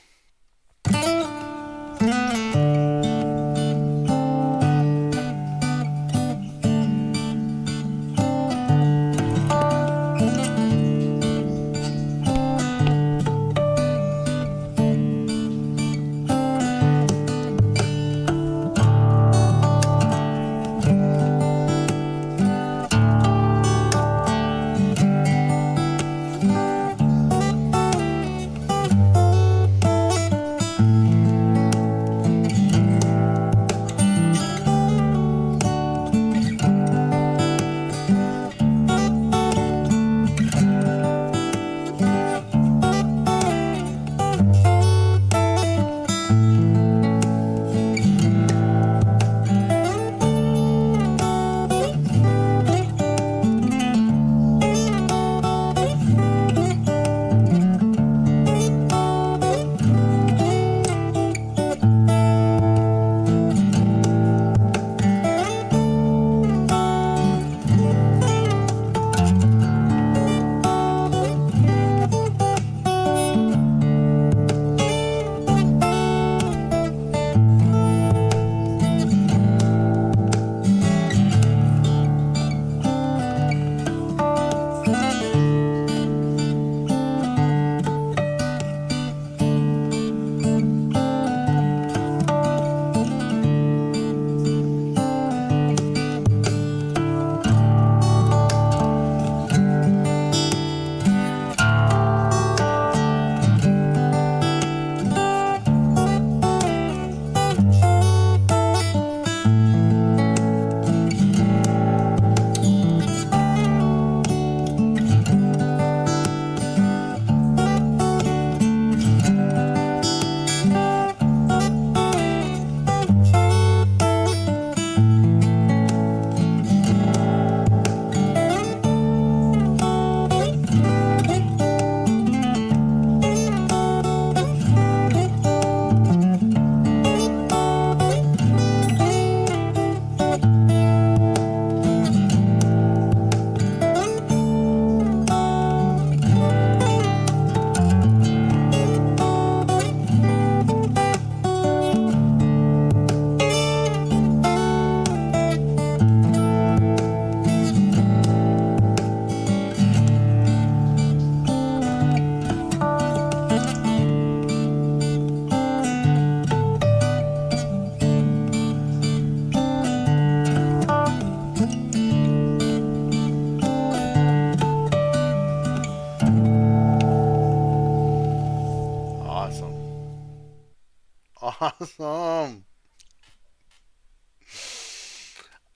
Awesome.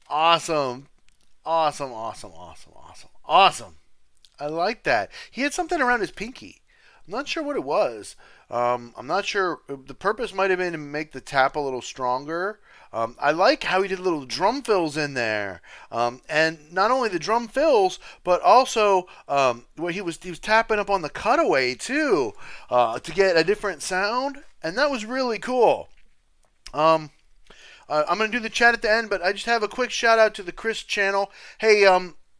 Awesome. Awesome, awesome, awesome, awesome, awesome. I like that. He had something around his pinky. I'm not sure what it was. I'm not sure. The purpose might have been to make the tap a little stronger. I like how he did little drum fills in there. And not only the drum fills, but also where he was tapping up on the cutaway too to get a different sound. And that was really cool. I'm going to do the chat at the end, but I just have a quick shout out to the Chris channel. Hey,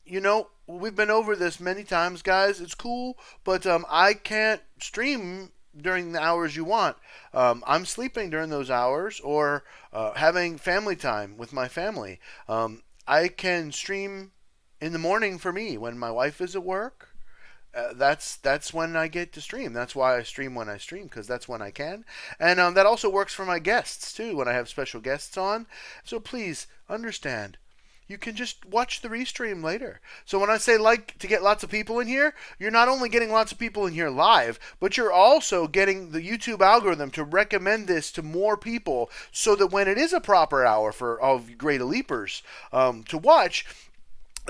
you know, we've been over this many times, guys. It's cool, but I can't stream during the hours you want. I'm sleeping during those hours, or having family time with my family. I can stream in the morning for me when my wife is at work. That's when I get to stream. That's why I stream when I stream, because that's when I can. And that also works for my guests too, when I have special guests on. So please understand, you can just watch the restream later. So when I say like to get lots of people in here, you're not only getting lots of people in here live, but you're also getting the YouTube algorithm to recommend this to more people, so that when it is a proper hour for all of you great leapers to watch,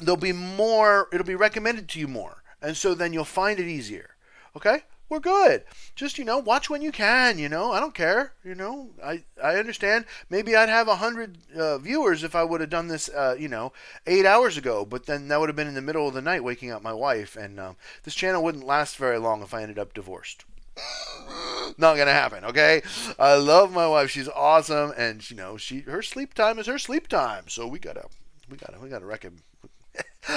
there'll be more. It'll be recommended to you more. And so then you'll find it easier. Okay? We're good. Just, watch when you can, I don't care. I understand. Maybe I'd have 100 viewers if I would have done this, 8 hours ago. But then that would have been in the middle of the night waking up my wife. And this channel wouldn't last very long if I ended up divorced. Not gonna happen, okay? I love my wife. She's awesome. And, her sleep time is her sleep time. So we gotta reckon.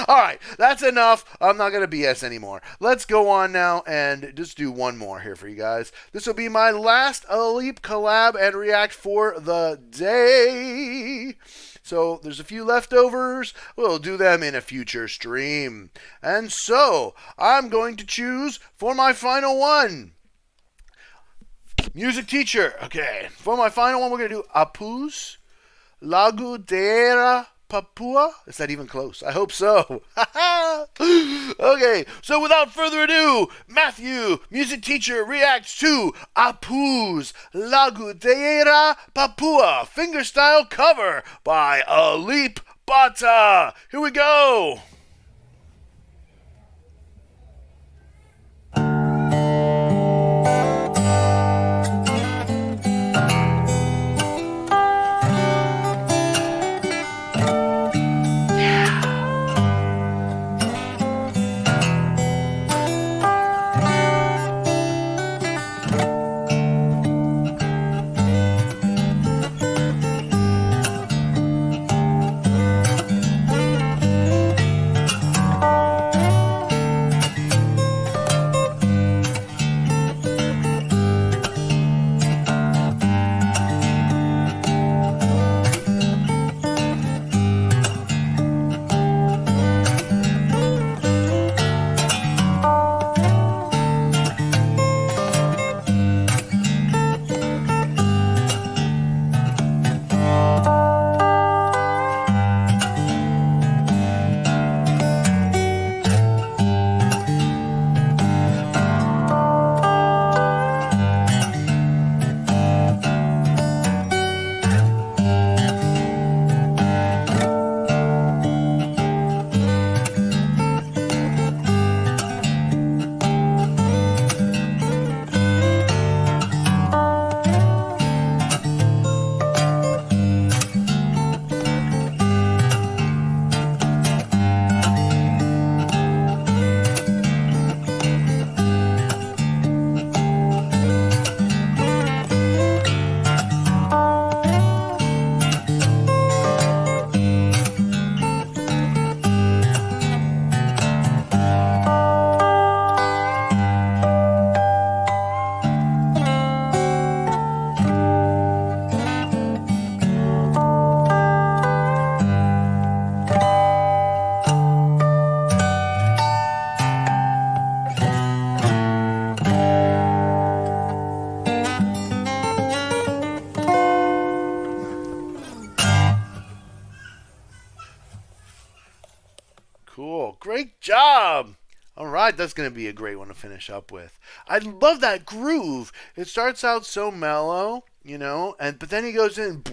All right, that's enough. I'm not going to BS anymore. Let's go on now and just do one more here for you guys. This will be my last Leap collab and react for the day. So there's a few leftovers. We'll do them in a future stream. And so I'm going to choose for my final one, music teacher. Okay, for my final one, we're going to do Apuse, Lagu, Daerah, Papua? Is that even close? I hope so. Okay, so without further ado, Matthew, music teacher, reacts to Apuse, Lagu, Daerah, Papua, Fingerstyle cover by Leap Bata. Here we go. Cool. Great job. All right, that's going to be a great one to finish up with. I love that groove. It starts out so mellow, but then he goes in.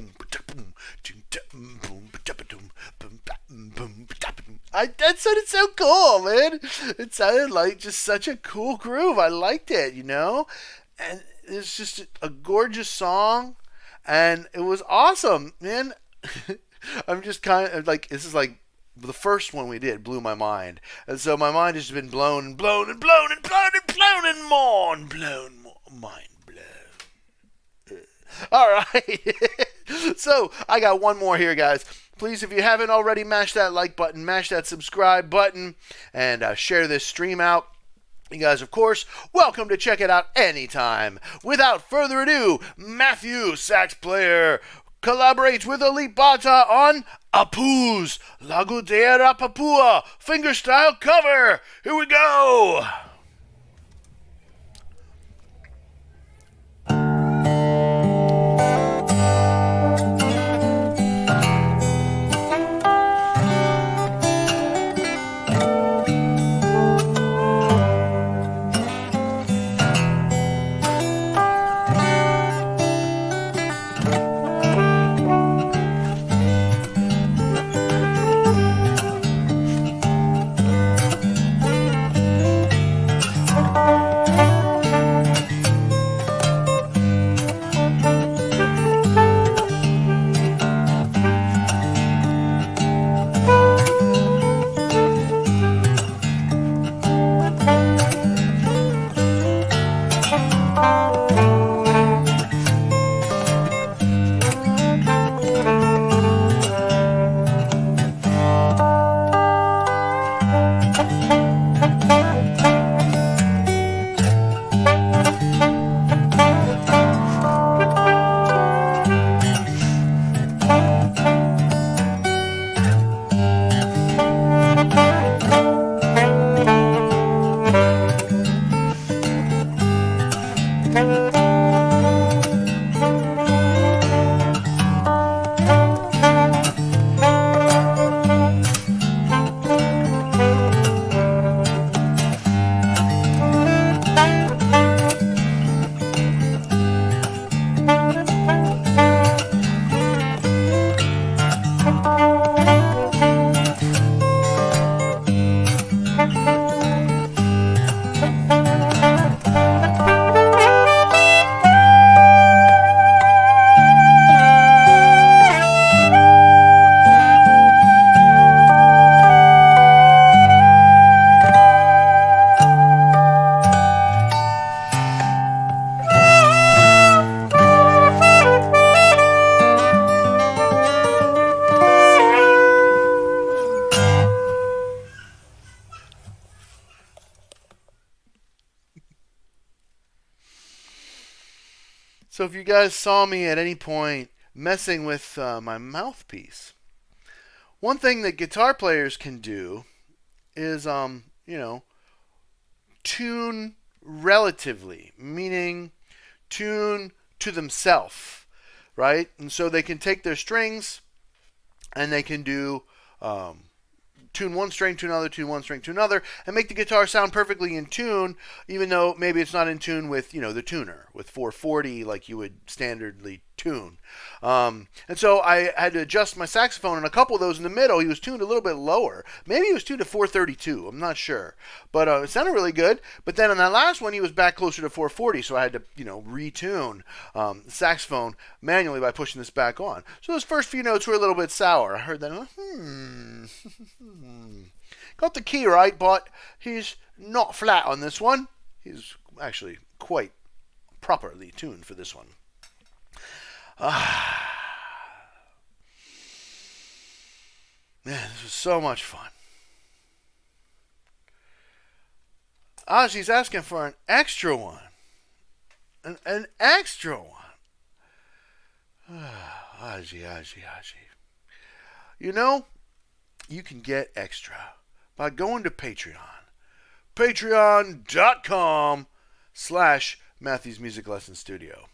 That sounded so cool, man. It sounded like just such a cool groove. I liked it, And it's just a gorgeous song, and it was awesome, man. I'm just kind of like, this is like the first one we did blew my mind, and so my mind has been blown and blown and blown and blown and blown and more and blown, more mind blown. All right. So I got one more here, guys. Please, if you haven't already, mash that like button, mash that subscribe button, and share this stream out. You guys, of course, welcome to check it out anytime. Without further ado, Matthew, sax player, collaborates with Elite Bata on Apuse, Lagu, Daerah, Papua, Fingerstyle cover. Here we go. So if you guys saw me at any point messing with my mouthpiece, one thing that guitar players can do is, tune relatively, meaning tune to themselves, right? And so they can take their strings and they can do tune one string to another, tune one string to another, and make the guitar sound perfectly in tune, even though maybe it's not in tune with, the tuner, with 440 like you would standardly tune. And so I had to adjust my saxophone, and a couple of those in the middle, he was tuned a little bit lower. Maybe he was tuned to 432, I'm not sure. But it sounded really good. But then on that last one, he was back closer to 440, so I had to, retune the saxophone manually by pushing this back on. So those first few notes were a little bit sour. I heard that, got the key right, but he's not flat on this one. He's actually quite properly tuned for this one. Man, this was so much fun. She's asking for an extra one. An extra one. Aji. You can get extra by going to Patreon. Patreon.com/Matthew's Music Lesson Studio.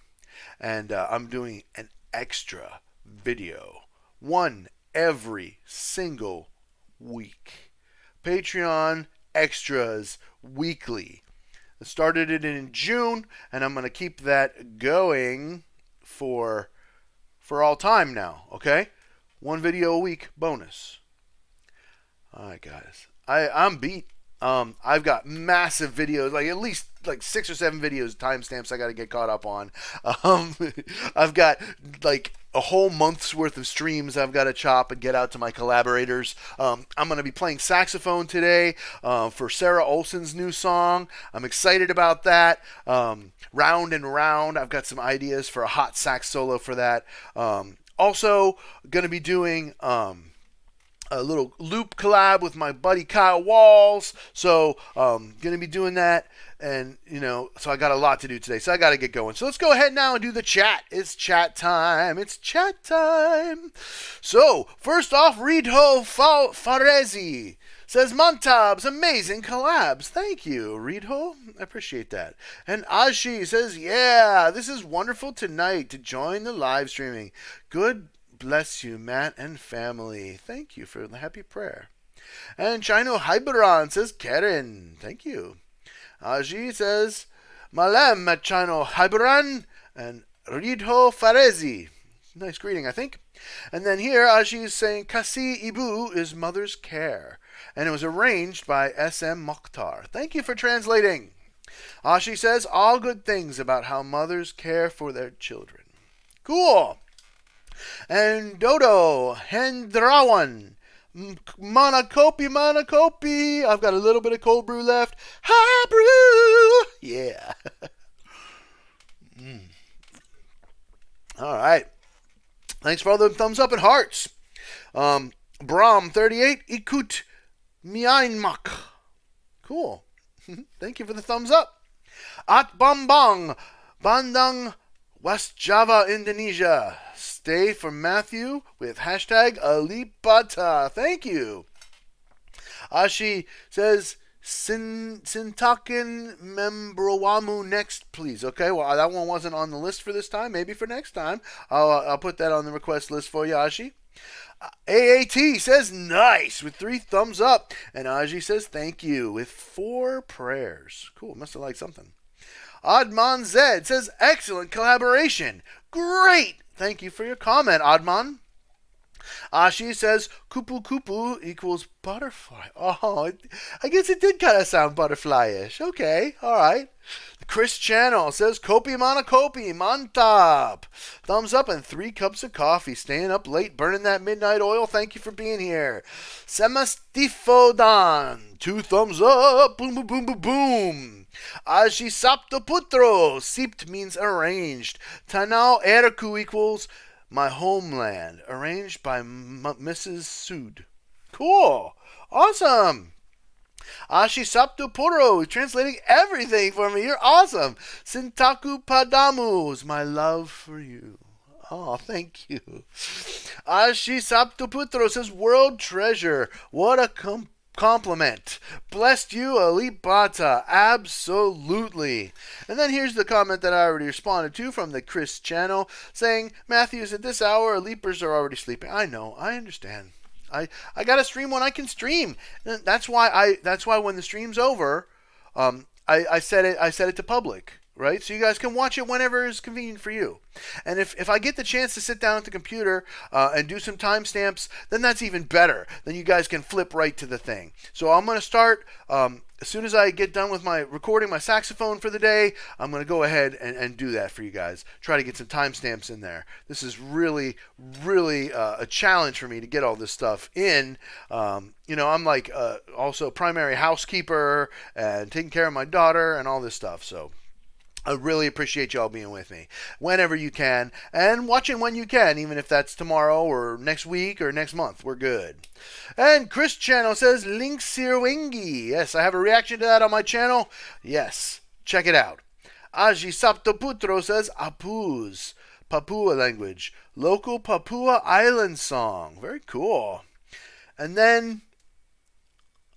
And I'm doing an extra video, one every single week. Patreon extras weekly. I started it in June, and I'm going to keep that going for all time now, okay? One video a week bonus. All right, guys. I'm beat. I've got massive videos, like at least like 6 or 7 videos, timestamps I got to get caught up on. I've got like a whole month's worth of streams I've got to chop and get out to my collaborators. I'm going to be playing saxophone today for Sarah Olson's new song. I'm excited about that. Round and Round. I've got some ideas for a hot sax solo for that. Also going to be doing a little loop collab with my buddy Kyle Walls. So gonna be doing that, and so I got a lot to do today. So I got to get going. So let's go ahead now and do the chat. It's chat time. It's chat time. So first off, Ridho Farezi says Montabs, amazing collabs. Thank you, Ridho. I appreciate that. And Ashi says, yeah, this is wonderful tonight to join the live streaming. Good bless you, Matt and family. Thank you for the happy prayer. And Chino Hyberon says, Karen. Thank you. Aji says, Malem at Chino Hyberon and Ridho Farezi. Nice greeting, I think. And then here, Aji is saying, Kasih Ibu is mother's care. And it was arranged by S.M. Mochtar. Thank you for translating. Ashi says, all good things about how mothers care for their children. Cool. And Dodo Hendrawan, Manakopi. I've got a little bit of cold brew left. High brew. Yeah. All right. Thanks for all the thumbs up and hearts. Brahm 38 Ikut Mianmak. Cool. Thank you for the thumbs up. At Bambang Bandang West Java, Indonesia. Stay for Matthew with hashtag Alipata. Thank you. Ashi says, Sintakin Membrowamu next, please. Okay, well, that one wasn't on the list for this time. Maybe for next time. I'll put that on the request list for you, Ashi. AAT says, nice, with 3 thumbs up. And Aji says, thank you, with 4 prayers. Cool, must have liked something. Adman Zed says, excellent collaboration. Great. Thank you for your comment, Adman. Ashi says, Kupu equals butterfly. Oh, I guess it did kind of sound butterfly-ish. Okay, all right. Chris Channel says, Kopi mana kopi, mantap. Thumbs up and 3 cups of coffee. Staying up late, burning that midnight oil. Thank you for being here. Semastifodan, 2 thumbs up. Boom, boom, boom, boom, boom. Aji sapto putro. Cipt means arranged. Tanah Airku equals my homeland. Arranged by Mrs. Sud. Cool. Awesome. Ashi Sapto Puro, translating everything for me. You're awesome. Cintaku Padamu is my love for you. Oh, thank you. Ashi Sapto Putro says, world treasure. What a compliment. Blessed you, Alipata. Absolutely. And then here's the comment that I already responded to from the Chris channel saying, Matthews, at this hour, Leapers are already sleeping. I know. I understand. I gotta stream when I can stream. That's why when the stream's over, I set it to public, right? So you guys can watch it whenever is convenient for you. And if I get the chance to sit down at the computer and do some timestamps, then that's even better. Then you guys can flip right to the thing. So I'm gonna start as soon as I get done with my recording my saxophone for the day. I'm gonna go ahead and do that for you guys. Try to get some timestamps in there. This is really a challenge for me to get all this stuff in. I'm like also primary housekeeper and taking care of my daughter and all this stuff. So I really appreciate y'all being with me whenever you can and watching when you can, even if that's tomorrow or next week or next month. We're good. And Chris Channel says, Link Sirwengi. Yes, I have a reaction to that on my channel. Yes, check it out. Aji Saptoputro says, Apuse, Papua language, local Papua island song. Very cool. And then,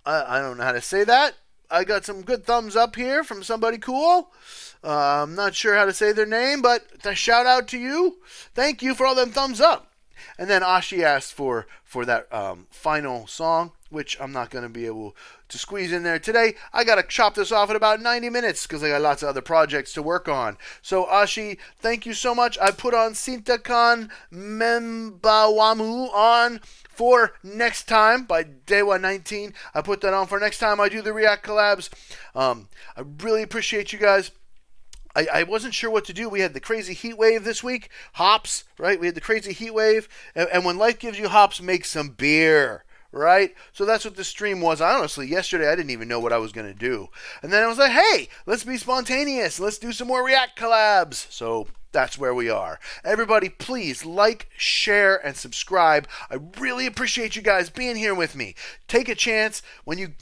I don't know how to say that. I got some good thumbs up here from somebody cool. I'm not sure how to say their name, but a shout out to you. Thank you for all them thumbs up. And then Ashi asked for that final song, which I'm not going to be able to squeeze in there today. I got to chop this off in about 90 minutes because I got lots of other projects to work on. So Ashi, thank you so much. I put on Sintakan Membawamu on for next time by Dewa 19. I put that on for next time I do the React collabs. I really appreciate you guys. I wasn't sure what to do. We had the crazy heat wave this week. Hops, right? We had the crazy heat wave. And when life gives you hops, make some beer, right? So that's what the stream was. Honestly, yesterday I didn't even know what I was going to do. And then I was like, hey, let's be spontaneous. Let's do some more React collabs. So that's where we are. Everybody, please like, share, and subscribe. I really appreciate you guys being here with me. Take a chance when you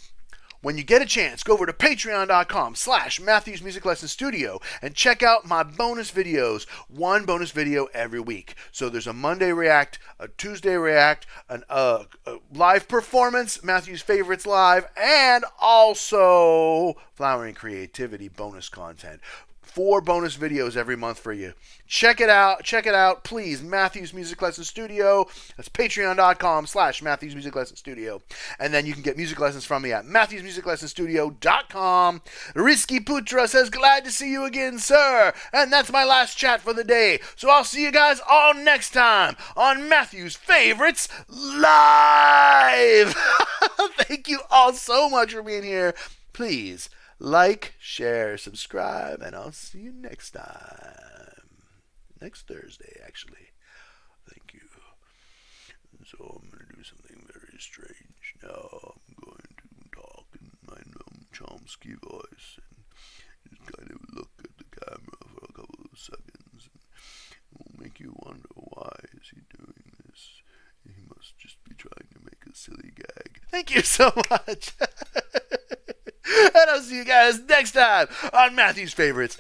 get a chance, go over to patreon.com/Matthews Music Lesson Studio and check out my bonus videos. One bonus video every week. So there's a Monday React, a Tuesday React, a live performance, Matthews Favorites Live, and also Flowering Creativity bonus content. 4 bonus videos every month for you. Check it out, please. Matthews Music Lesson Studio. That's patreon.com/Matthews Music Lesson Studio. And then you can get music lessons from me at MatthewsMusicLessonStudio.com. Risky Putra says, glad to see you again, sir. And that's my last chat for the day. So I'll see you guys all next time on Matthews Favorites Live. Thank you all so much for being here. Please like, share, subscribe, and I'll see you next time. Next Thursday, actually. Thank you. So I'm going to do something very strange now. I'm going to talk in my Noam Chomsky voice and just kind of look at the camera for a couple of seconds. And it will make you wonder, why is he doing this? He must just be trying to make a silly gag. Thank you so much. And I'll see you guys next time on Matthew's Favorites